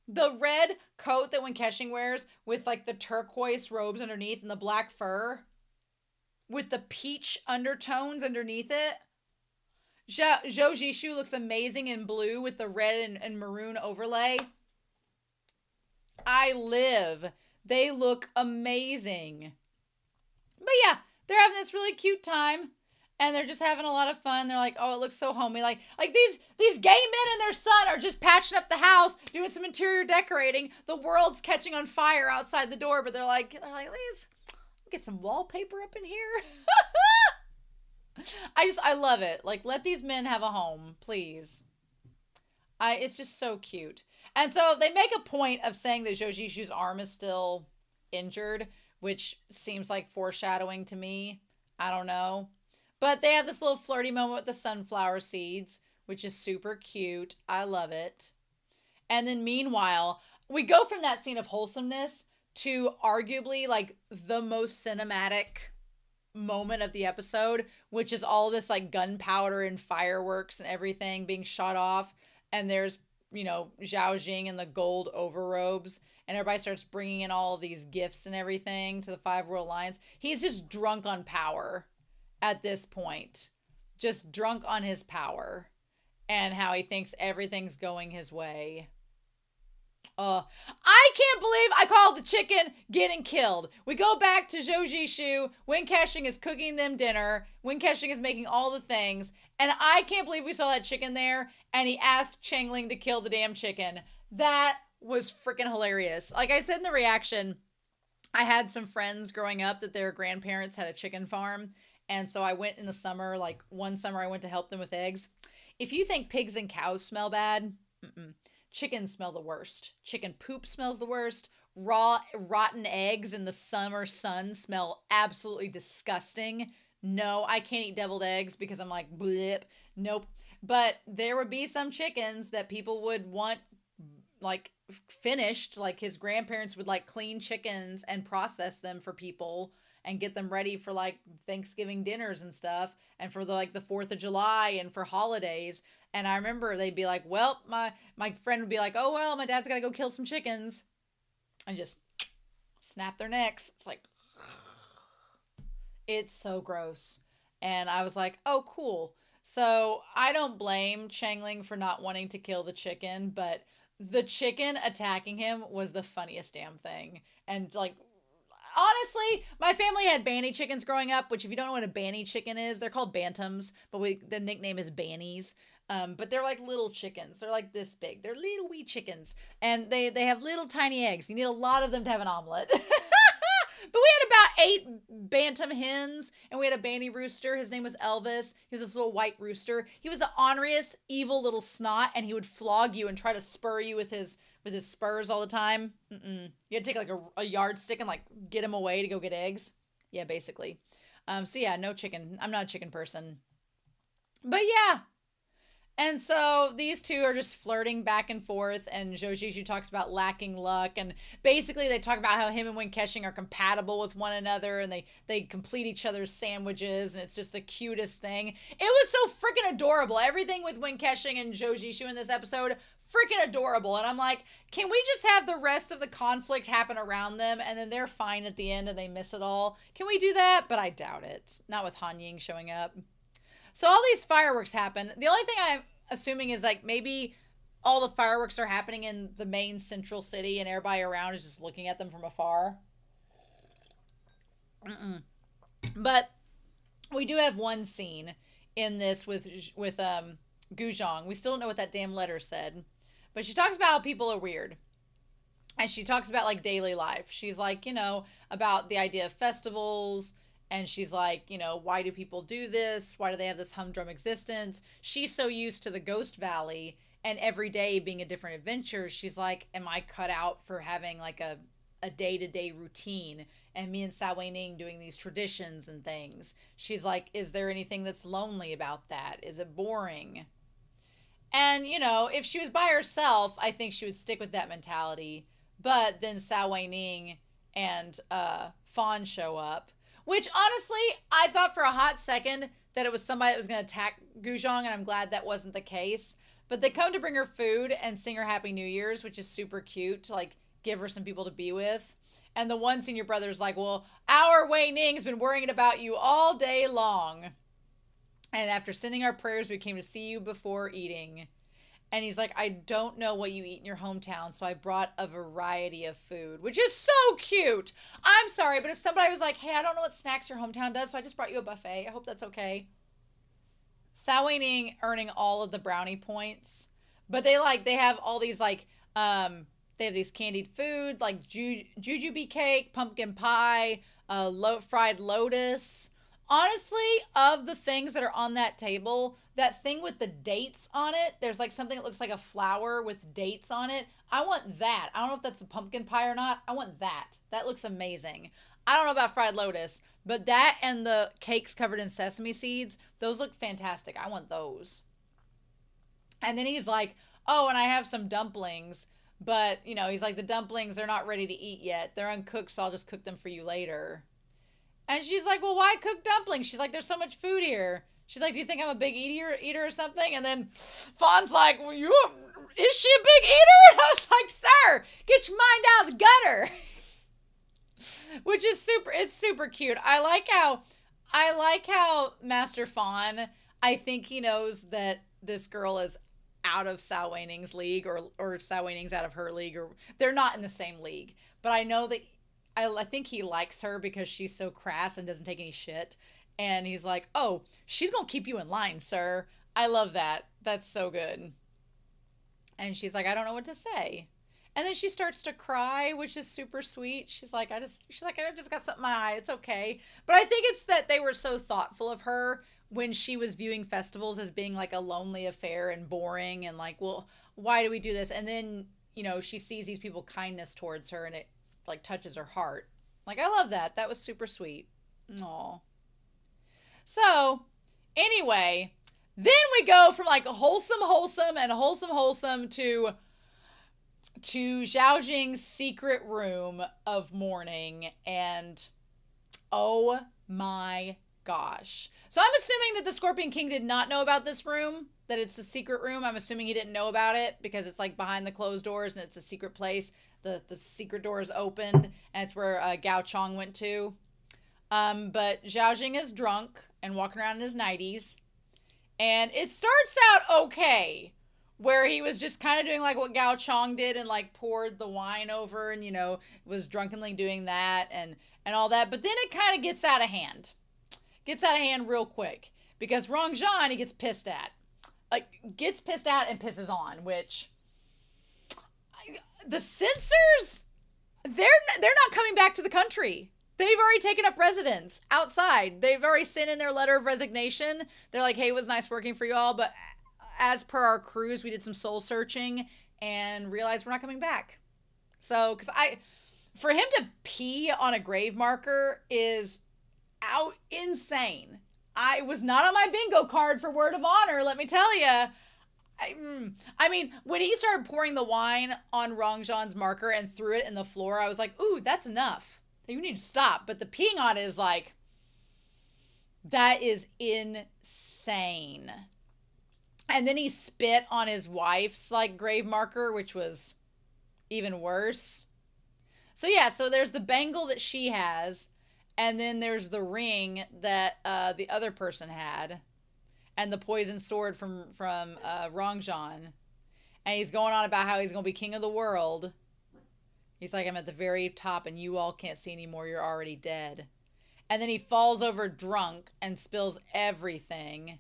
The red coat that Wen KeXing wears with like the turquoise robes underneath and the black fur with the peach undertones underneath it. Zhou Zishu looks amazing in blue with the red and maroon overlay. I live. They look amazing. But yeah, they're having this really cute time. And they're just having a lot of fun. They're like, oh, it looks so homey. Like these gay men and their son are just patching up the house, doing some interior decorating. The world's catching on fire outside the door, but they're like, let's get some wallpaper up in here. I love it. Like, let these men have a home, please. It's just so cute. And so they make a point of saying that Zhou Zishu's arm is still injured, which seems like foreshadowing to me. I don't know. But they have this little flirty moment with the sunflower seeds, which is super cute. I love it. And then meanwhile, we go from that scene of wholesomeness to arguably like the most cinematic moment of the episode, which is all this like gunpowder and fireworks and everything being shot off. And there's, Zhao Jing in the gold overrobes. And everybody starts bringing in all of these gifts and everything to the Five World Alliance. He's just drunk on power. At this point, just drunk on his power and how he thinks everything's going his way. I can't believe I called the chicken getting killed. We go back to Zhou Zishu. Wen KeXing is cooking them dinner. Wen KeXing is making all the things. And I can't believe we saw that chicken there. And he asked ChengLing to kill the damn chicken. That was freaking hilarious. Like I said in the reaction, I had some friends growing up that their grandparents had a chicken farm. And so I went in the summer, like one summer I went to help them with eggs. If you think pigs and cows smell bad, chickens smell the worst. Chicken poop smells the worst. Raw, rotten eggs in the summer sun smell absolutely disgusting. No, I can't eat deviled eggs because I'm like, blip. Nope. But there would be some chickens that people would want like finished. Like his grandparents would like clean chickens and process them for people and get them ready for like Thanksgiving dinners and stuff and for the 4th of July and for holidays. And I remember they'd be like, well, my friend would be like, oh, well, my dad's got to go kill some chickens and just snap their necks. It's like, it's so gross. And I was like, oh, cool. So I don't blame ChengLing for not wanting to kill the chicken, but the chicken attacking him was the funniest damn thing. And like, honestly, my family had Banny chickens growing up, which if you don't know what a Banny chicken is, they're called bantams, but the nickname is Bannies. But they're like little chickens. They're like this big. They're little wee chickens. And they have little tiny eggs. You need a lot of them to have an omelet. But we had about 8 bantam hens, and we had a Banny rooster. His name was Elvis. He was this little white rooster. He was the orneriest, evil little snot, and he would flog you and try to spur you with his spurs all the time. You had to take like a yardstick and like get him away to go get eggs. Yeah, basically. So yeah, no chicken. I'm not a chicken person. But yeah. And so these two are just flirting back and forth, and Zhou Zishu talks about lacking luck, and basically they talk about how him and Wen KeXing are compatible with one another, and they complete each other's sandwiches, and it's just the cutest thing. It was so freaking adorable. Everything with Wen KeXing and Zhou Zishu in this episode, freaking adorable. And I'm like, can we just have the rest of the conflict happen around them, and then they're fine at the end and they miss it all? Can we do that? But I doubt it. Not with Han Ying showing up. So all these fireworks happen. The only thing I'm assuming is like maybe all the fireworks are happening in the main central city and everybody around is just looking at them from afar. But we do have one scene in this with Guzhong. We still don't know what that damn letter said. But she talks about how people are weird. And she talks about like daily life. She's like, about the idea of festivals. And she's like, why do people do this? Why do they have this humdrum existence? She's so used to the Ghost Valley and every day being a different adventure. She's like, am I cut out for having like a a day-to-day routine, and me and Sa Weining doing these traditions and things. She's like, is there anything that's lonely about that? Is it boring? And, if she was by herself, I think she would stick with that mentality. But then Sa Weining and Fawn show up, which honestly, I thought for a hot second that it was somebody that was going to attack Guzhong, and I'm glad that wasn't the case. But they come to bring her food and sing her Happy New Year's, which is super cute to, like, give her some people to be with. And the one senior brother's like, well, our Wei Ning's been worrying about you all day long. And after sending our prayers, we came to see you before eating. And he's like, I don't know what you eat in your hometown, so I brought a variety of food, which is so cute. I'm sorry, but if somebody was like, hey, I don't know what snacks your hometown does, so I just brought you a buffet. I hope that's okay. Sa Weining earning all of the brownie points, but they have all these they have these candied food like jujube cake, pumpkin pie, fried lotus. Honestly, of the things that are on that table, that thing with the dates on it, there's like something that looks like a flower with dates on it. I want that. I don't know if that's a pumpkin pie or not. I want that. That looks amazing. I don't know about fried lotus, but that and the cakes covered in sesame seeds, those look fantastic. I want those. And then he's like, oh, and I have some dumplings, but, he's like, the dumplings, they're not ready to eat yet. They're uncooked, so I'll just cook them for you later. And she's like, well, why cook dumplings? She's like, there's so much food here. She's like, do you think I'm a big eater or something? And then Fawn's like, well, is she a big eater? And I was like, sir, get your mind out of the gutter. Which is it's super cute. I like how Master Fawn, I think he knows that this girl is out of Sa Weining's league or Sa Weining's out of her league, or they're not in the same league. But I know that I think he likes her because she's so crass and doesn't take any shit. And he's like, oh, she's going to keep you in line, sir. I love that. That's so good. And she's like, I don't know what to say. And then she starts to cry, which is super sweet. She's like, I just got something in my eye. It's okay. But I think it's that they were so thoughtful of her when she was viewing festivals as being like a lonely affair and boring and like, well, why do we do this? And then, she sees these people kindness towards her and it like touches her heart. Like, I love that. That was super sweet. Aw. So, anyway, then we go from like wholesome and wholesome to Zhao Jing's secret room of mourning, and oh my gosh. So I'm assuming that the Scorpion King did not know about this room, that it's the secret room. I'm assuming he didn't know about it because it's like behind the closed doors and it's a secret place. The secret door is opened and it's where Gao Chong went to. But Zhao Jing is drunk and walking around in his 90s. And it starts out okay, where he was just kind of doing like what Gao Chong did and like poured the wine over and, was drunkenly doing that and all that. But then it kind of gets out of hand. Gets out of hand real quick because Rongzhan, he gets pissed at. Like, gets pissed at and pisses on, which the censors, they're not coming back to the country. They've already taken up residence outside. They've already sent in their letter of resignation. They're like, hey, it was nice working for you all, but as per our cruise, we did some soul searching and realized we're not coming back. So, for him to pee on a grave marker is insane. I was not on my bingo card for word of honor, let me tell you. I mean, when he started pouring the wine on Rongzhan's marker and threw it in the floor, I was like, ooh, that's enough. You need to stop. But the peeing on it is like, that is insane. And then he spit on his wife's like grave marker, which was even worse. So yeah, so there's the bangle that she has, and then there's the ring that the other person had, and the poisoned sword from Rongzhan. And he's going on about how he's going to be king of the world. He's like, I'm at the very top and you all can't see anymore. You're already dead. And then he falls over drunk and spills everything.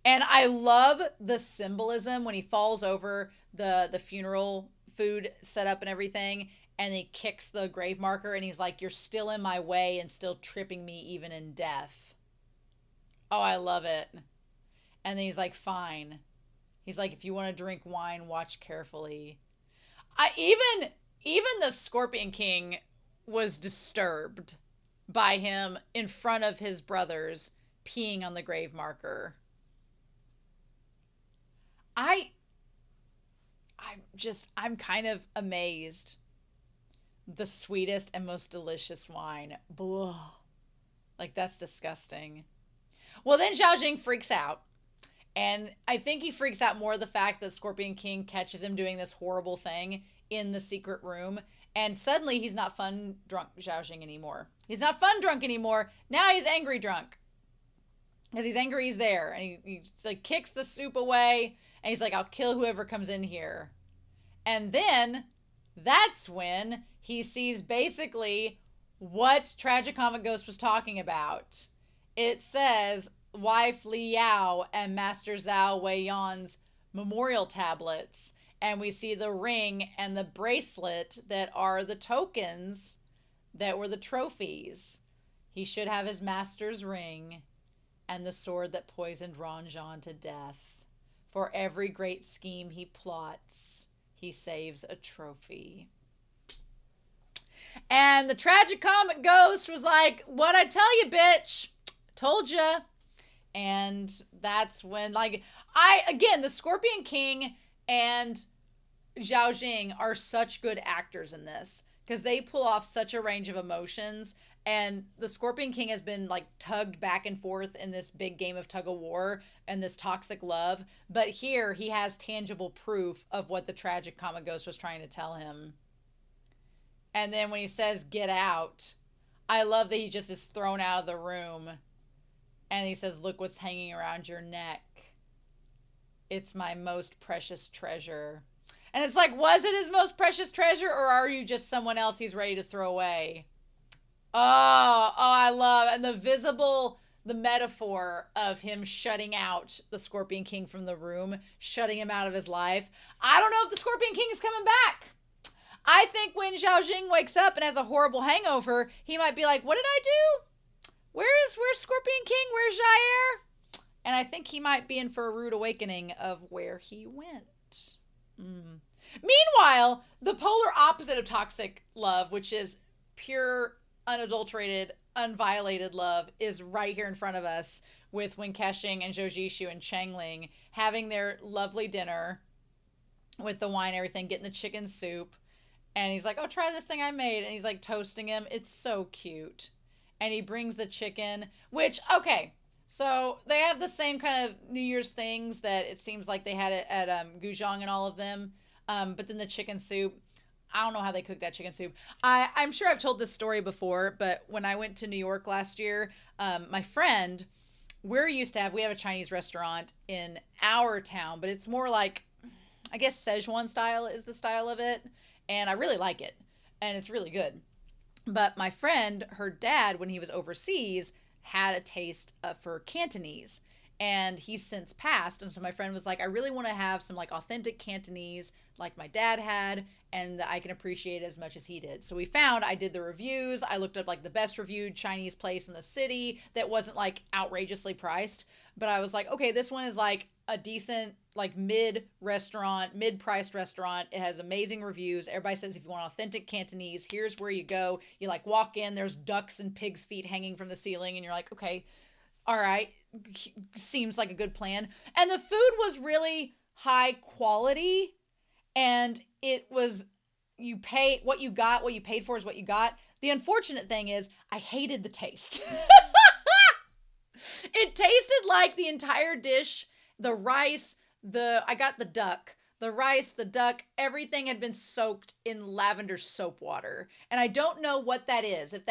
And I love the symbolism when he falls over the funeral food set up and everything. And he kicks the grave marker and he's like, you're still in my way and still tripping me even in death. Oh, I love it. And then he's like, fine. He's like, if you want to drink wine, watch carefully. Even the Scorpion King was disturbed by him in front of his brothers peeing on the grave marker. I I'm kind of amazed. The sweetest and most delicious wine. Blah. Like, that's disgusting. Well, then Zhao Jing freaks out. And I think he freaks out more the fact that Scorpion King catches him doing this horrible thing in the secret room. And suddenly he's not fun drunk Zhao Jing anymore. He's not fun drunk anymore. Now he's angry drunk. Because he's angry he's there. And he like kicks the soup away. And he's like, I'll kill whoever comes in here. And then that's when he sees basically what Tragicomic Ghost was talking about. It says wife Li Yao and Master Zhao Weiyan's memorial tablets. And we see the ring and the bracelet that are the tokens that were the trophies. He should have his master's ring and the sword that poisoned Ranjan to death. For every great scheme he plots, he saves a trophy. And the Tragicomic Ghost was like, what I tell you, bitch? Told ya. And that's when, like, the Scorpion King and Zhao Jing are such good actors in this. Because they pull off such a range of emotions. And the Scorpion King has been, like, tugged back and forth in this big game of tug of war and this toxic love. But here, he has tangible proof of what the Tragicomic Ghost was trying to tell him. And then when he says, get out, I love that he just is thrown out of the room. And he says, look what's hanging around your neck. It's my most precious treasure. And it's like, was it his most precious treasure? Or are you just someone else he's ready to throw away? Oh, I love it. And the metaphor of him shutting out the Scorpion King from the room, shutting him out of his life. I don't know if the Scorpion King is coming back. I think when Zhao Jing wakes up and has a horrible hangover, he might be like, what did I do? Where's Scorpion King? Where's Jair? And I think he might be in for a rude awakening of where he went. Meanwhile, the polar opposite of toxic love, which is pure, unadulterated, unviolated love, is right here in front of us with Wen KeXing and Zhou Zishu and ChengLing having their lovely dinner with the wine and everything, getting the chicken soup. And he's like, oh, try this thing I made. And he's like toasting him. It's so cute. And he brings the chicken, which, okay, so they have the same kind of New Year's things that it seems like they had at Guzhong and all of them. But then the chicken soup, I don't know how they cook that chicken soup. I'm sure I've told this story before, but when I went to New York last year, my friend, we have a Chinese restaurant in our town, but it's more like, I guess Szechuan style is the style of it. And I really like it. And it's really good. But my friend, her dad, when he was overseas, had a taste for Cantonese. And he's since passed. And so my friend was like, I really want to have some like authentic Cantonese like my dad had and that I can appreciate as much as he did. So I did the reviews. I looked up like the best reviewed Chinese place in the city that wasn't like outrageously priced. But I was like, okay, this one is like a decent, like mid-priced restaurant. It has amazing reviews. Everybody says if you want authentic Cantonese, here's where you go. You like walk in, there's ducks and pigs' feet hanging from the ceiling, and you're like, okay, all right, seems like a good plan. And the food was really high quality, and it was, you pay what you got, what you paid for is what you got. The unfortunate thing is I hated the taste. It tasted like the entire dish, the rice, I got the duck, the rice, the duck, everything had been soaked in lavender soap water. And I don't know what that is. If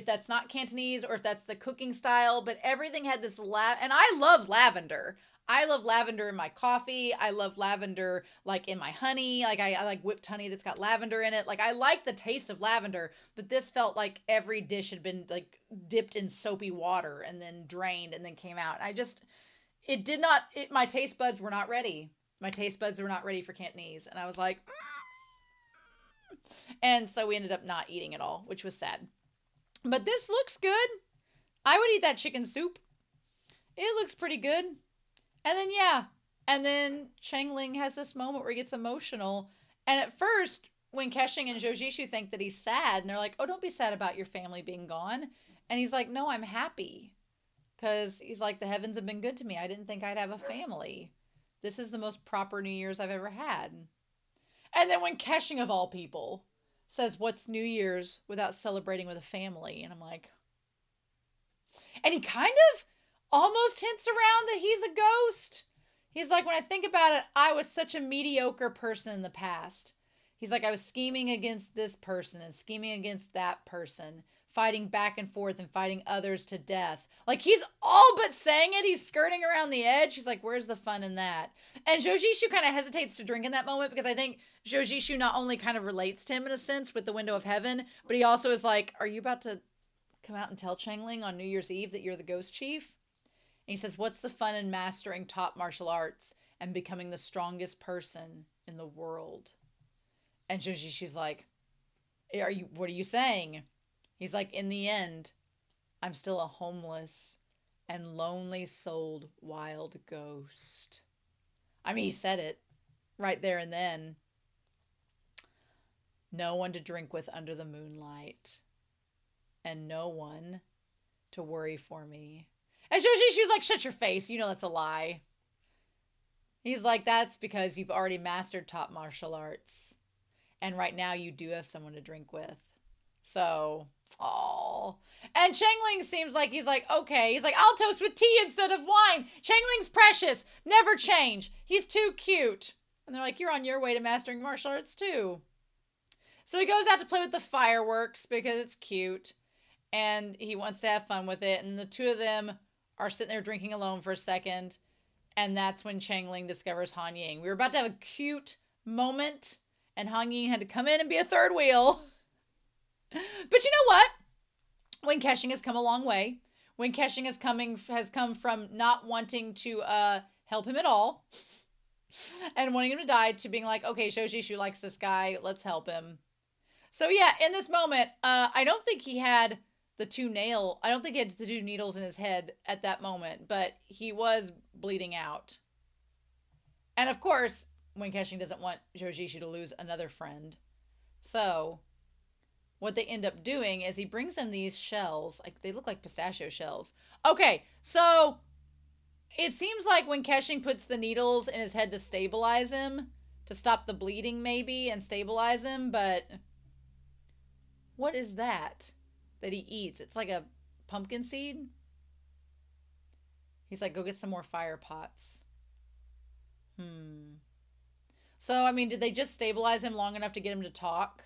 that's not Cantonese or if that's the cooking style, but everything had this and I love lavender. I love lavender in my coffee. I love lavender like in my honey. Like I like whipped honey that's got lavender in it. Like I like the taste of lavender, but this felt like every dish had been like dipped in soapy water and then drained and then came out. My taste buds were not ready. My taste buds were not ready for Cantonese. And I was like, And so we ended up not eating it all, which was sad. But this looks good. I would eat that chicken soup. It looks pretty good. And then ChengLing has this moment where he gets emotional. And at first, Wen KeXing and Zhou Zishu think that he's sad, and they're like, oh, don't be sad about your family being gone. And he's like, no, I'm happy. Because he's like, the heavens have been good to me. I didn't think I'd have a family. This is the most proper New Year's I've ever had. And then Wen KeXing, of all people, says, what's New Year's without celebrating with a family? And I'm like... And he kind of almost hints around that he's a ghost. He's like, when I think about it, I was such a mediocre person in the past. He's like, I was scheming against this person and scheming against that person, fighting back and forth and fighting others to death. Like, he's all but saying it. He's skirting around the edge. He's like, where's the fun in that? And Zhou Zishu kind of hesitates to drink in that moment because I think Zhou Zishu not only kind of relates to him in a sense with the window of heaven, but he also is like, are you about to come out and tell ChengLing on New Year's Eve that you're the ghost chief? And he says, what's the fun in mastering top martial arts and becoming the strongest person in the world? And Zhou Zishu's like, what are you saying? He's like, in the end, I'm still a homeless and lonely souled wild ghost. I mean, he said it right there and then. No one to drink with under the moonlight. And no one to worry for me. And Zhou Zishu's like, shut your face. You know that's a lie. He's like, that's because you've already mastered top martial arts. And right now you do have someone to drink with. So, oh. And ChengLing seems like he's like, okay. He's like, I'll toast with tea instead of wine. ChengLing's precious. Never change. He's too cute. And they're like, you're on your way to mastering martial arts too. So he goes out to play with the fireworks because it's cute. And he wants to have fun with it. And the two of them are sitting there drinking alone for a second. And that's when ChengLing discovers Han Ying. We were about to have a cute moment. And Han Ying had to come in and be a third wheel. But you know what? Wen KeXing has come a long way. Wen KeXing has come from not wanting to help him at all. And wanting him to die to being like, okay, Zhou Zishu likes this guy. Let's help him. So yeah, in this moment, I don't think he had the two needles in his head at that moment, but he was bleeding out. And of course, Wen KeXing doesn't want Zhou Zishu to lose another friend. So what they end up doing is he brings them these shells. Like, they look like pistachio shells. Okay, so it seems like Wen KeXing puts the needles in his head to stabilize him, to stop the bleeding maybe and stabilize him, but what is that he eats? It's like a pumpkin seed. He's like, go get some more fire pots. So, I mean, did they just stabilize him long enough to get him to talk?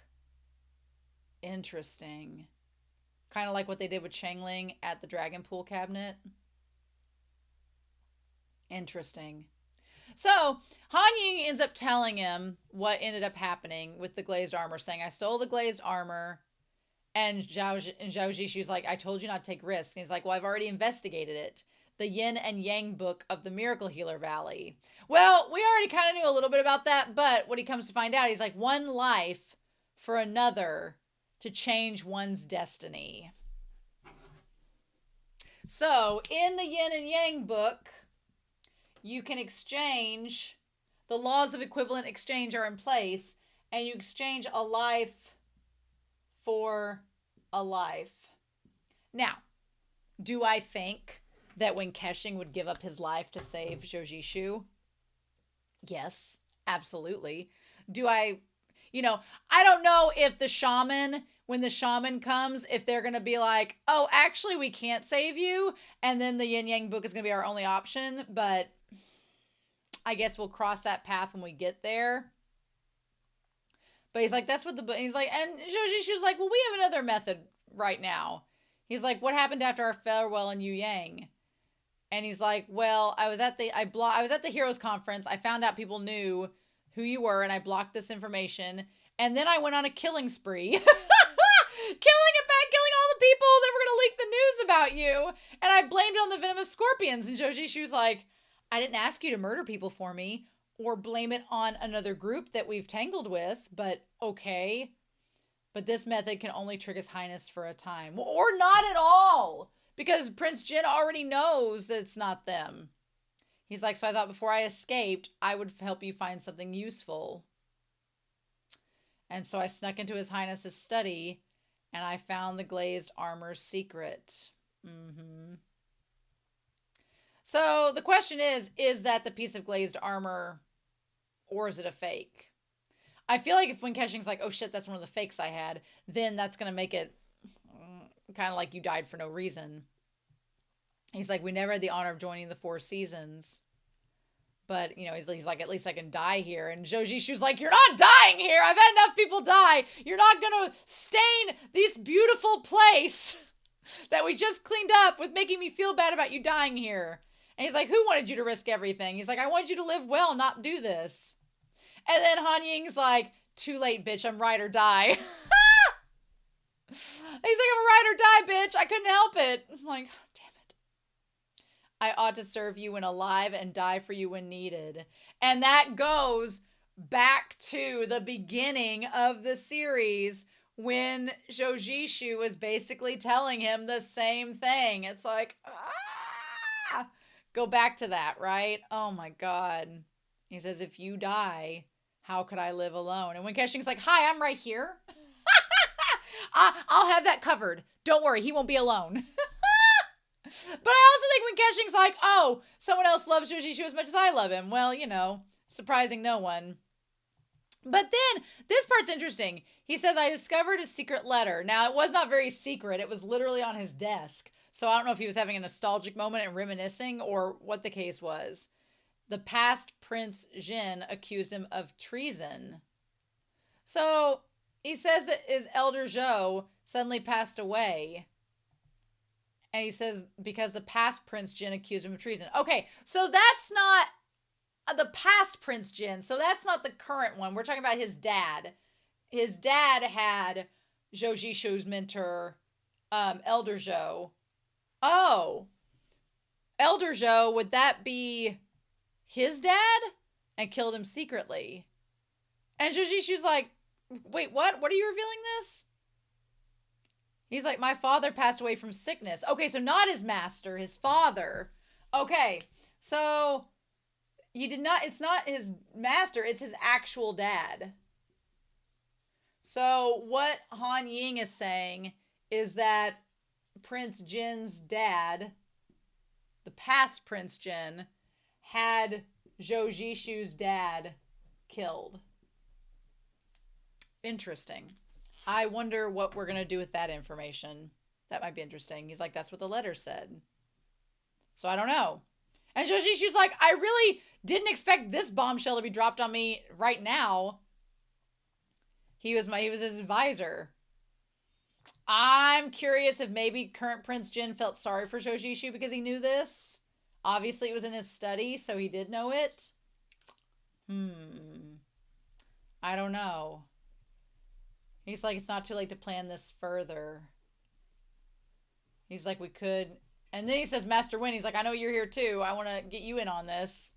Interesting. Kind of like what they did with ChengLing at the Dragon Pool cabinet. Interesting. So, Han Ying ends up telling him what ended up happening with the glazed armor, saying, I stole the glazed armor. And Zhou Zishu's like, I told you not to take risks. And he's like, well, I've already investigated it. The Yin and Yang book of the Miracle Healer Valley. Well, we already kind of knew a little bit about that, but what he comes to find out, he's like, one life for another to change one's destiny. So, in the Yin and Yang book, you can exchange, the laws of equivalent exchange are in place, and you exchange a life for a life. Now, do I think that Wen KeXing would give up his life to save Zhou Zishu? Yes, absolutely. I don't know if the shaman, when the shaman comes, if they're going to be like, oh, actually, we can't save you. And then the Yin Yang book is going to be our only option. But I guess we'll cross that path when we get there. But he's like, that's what he's like, and Zhou Zishu's like, well, we have another method right now. He's like, what happened after our farewell in Yu Yang? And he's like, well, I was at the Heroes Conference. I found out people knew who you were, and I blocked this information. And then I went on a killing spree. Killing all the people that were going to leak the news about you. And I blamed it on the venomous scorpions. And Zhou Zishu's like, I didn't ask you to murder people for me or blame it on another group that we've tangled with, but okay. But this method can only trick His Highness for a time. Or not at all, because Prince Jin already knows that it's not them. He's like, so I thought before I escaped, I would help you find something useful. And so I snuck into His Highness's study, and I found the glazed armor's secret. So the question is that the piece of glazed armor, or is it a fake? I feel like if Wen KeXing's like, oh shit, that's one of the fakes I had, then that's going to make it kind of like you died for no reason. He's like, we never had the honor of joining the Four Seasons. But, you know, he's like, at least I can die here. And Zhou Zishu's like, you're not dying here. I've had enough people die. You're not going to stain this beautiful place that we just cleaned up with making me feel bad about you dying here. And he's like, who wanted you to risk everything? He's like, I wanted you to live well, not do this. And then Han Ying's like, too late, bitch. I'm ride or die. He's like, I'm a ride or die, bitch. I couldn't help it. I'm like, damn it. I ought to serve you when alive and die for you when needed. And that goes back to the beginning of the series when Zhou Zishu was basically telling him the same thing. It's like, go back to that, right? Oh my God. He says, if you die, how could I live alone? And Wen KeXing's like, hi, I'm right here. I'll have that covered. Don't worry, he won't be alone. But I also think Wen KeXing's like, oh, someone else loves Zhou Zishu as much as I love him. Well, you know, surprising no one. But then, this part's interesting. He says, I discovered a secret letter. Now, it was not very secret. It was literally on his desk. So I don't know if he was having a nostalgic moment and reminiscing or what the case was. The past Prince Jin accused him of treason. So he says that his elder Zhou suddenly passed away. And he says, because the past Prince Jin accused him of treason. Okay, so that's not the past Prince Jin. So that's not the current one. We're talking about his dad. His dad had Zhou Zishu's mentor, Elder Zhou. Oh, Elder Zhou, would that be his dad? And killed him secretly. And Zhou Zishu's like, wait, what? What are you revealing this? He's like, my father passed away from sickness. Okay, so not his master, his father. Okay, so it's not his master, it's his actual dad. So what Han Ying is saying is that Prince Jin's dad, the past Prince Jin, had Zhou Zishu's dad killed. Interesting. I wonder what we're going to do with that information. That might be interesting. He's like, that's what the letter said. So I don't know. And Zhou Zishu's like, I really didn't expect this bombshell to be dropped on me right now. He was his advisor. I'm curious if maybe current Prince Jin felt sorry for Zhou Zishu because he knew this. Obviously it was in his study, so he did know it. I don't know. He's like, it's not too late to plan this further. He's like, we could. And then he says, Master Wen, he's like, I know you're here too. I want to get you in on this.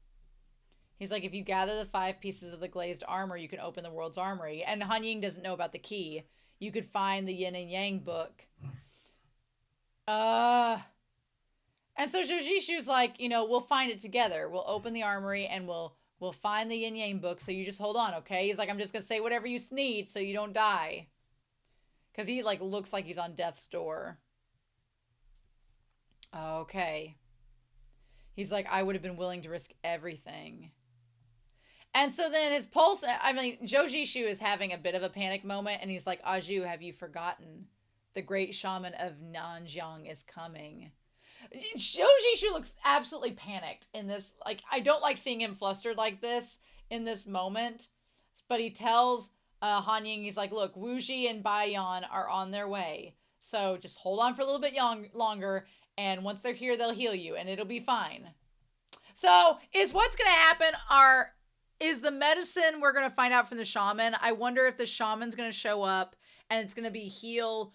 He's like, if you gather the 5 pieces of the glazed armor, you can open the world's armory. And Han Ying doesn't know about the key. You could find the Yin and Yang book. And so Zhou Zishu's like, you know, we'll find it together. We'll open the armory and we'll find the Yin Yang book. So you just hold on, okay? He's like, I'm just going to say whatever you need so you don't die. Because he, like, looks like he's on death's door. Okay. He's like, I would have been willing to risk everything. And so then his pulse, I mean, Zhou Zishu is having a bit of a panic moment. And he's like, Aju, have you forgotten? The great shaman of Nanjiang is coming. Zhou Zishu looks absolutely panicked in this. Like, I don't like seeing him flustered like this in this moment. But he tells Han Ying, he's like, look, Wu Ji and Bai Yan are on their way. So just hold on for a little bit longer. And once they're here, they'll heal you. And it'll be fine. So is what's going to happen is the medicine we're going to find out from the shaman. I wonder if the shaman's going to show up and it's going to be heal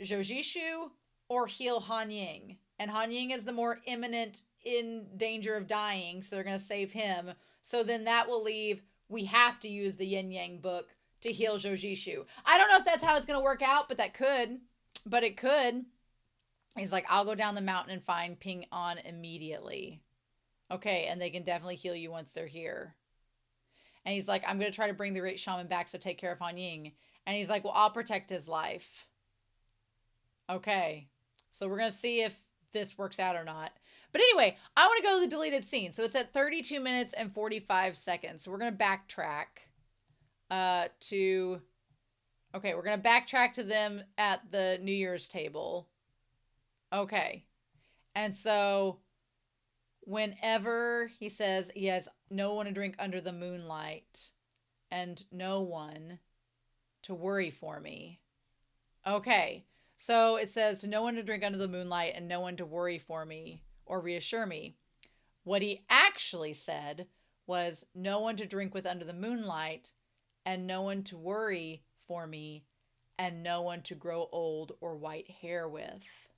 Zhou Zishu or heal Han Ying. And Han Ying is the more imminent in danger of dying, so they're going to save him. So then that will leave, we have to use the Yin Yang book to heal Zhou Zishu. I don't know if that's how it's going to work out, but that could. But it could. He's like, I'll go down the mountain and find Ping An immediately. Okay, and they can definitely heal you once they're here. And he's like, I'm going to try to bring the great shaman back, so take care of Han Ying. And he's like, well, I'll protect his life. Okay. So we're going to see if this works out or not. But anyway, I want to go to the deleted scene. So it's at 32 minutes and 45 seconds. So we're going to backtrack to... Okay, we're going to backtrack to them at the New Year's table. Okay. And so whenever he says he has no one to drink under the moonlight and no one to worry for me. Okay. So it says no one to drink under the moonlight and no one to worry for me or reassure me. What he actually said was no one to drink with under the moonlight and no one to worry for me and no one to grow old or white hair with.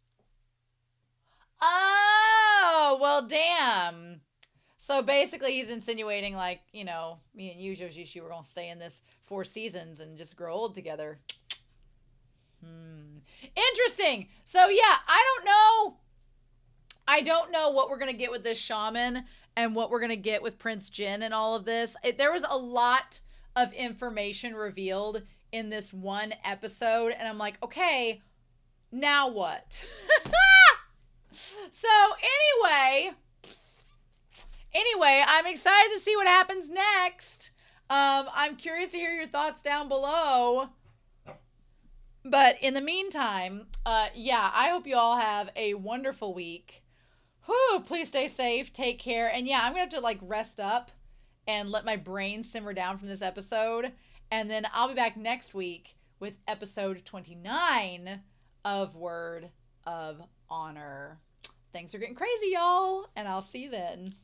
Oh, well, damn. So basically he's insinuating like, you know, me and you, Zhou Zishu, we're going to stay in this 4 seasons and just grow old together. Interesting. So yeah, I don't know what we're going to get with this shaman and what we're going to get with Prince Jin and all of this. There was a lot of information revealed in this one episode, and I'm like, okay, now what? So anyway, I'm excited to see what happens next. I'm curious to hear your thoughts down below. But in the meantime, yeah, I hope you all have a wonderful week. Whew, please stay safe, take care. And yeah, I'm going to have to like rest up and let my brain simmer down from this episode. And then I'll be back next week with episode 29 of Word of Honor. Things are getting crazy, y'all. And I'll see you then.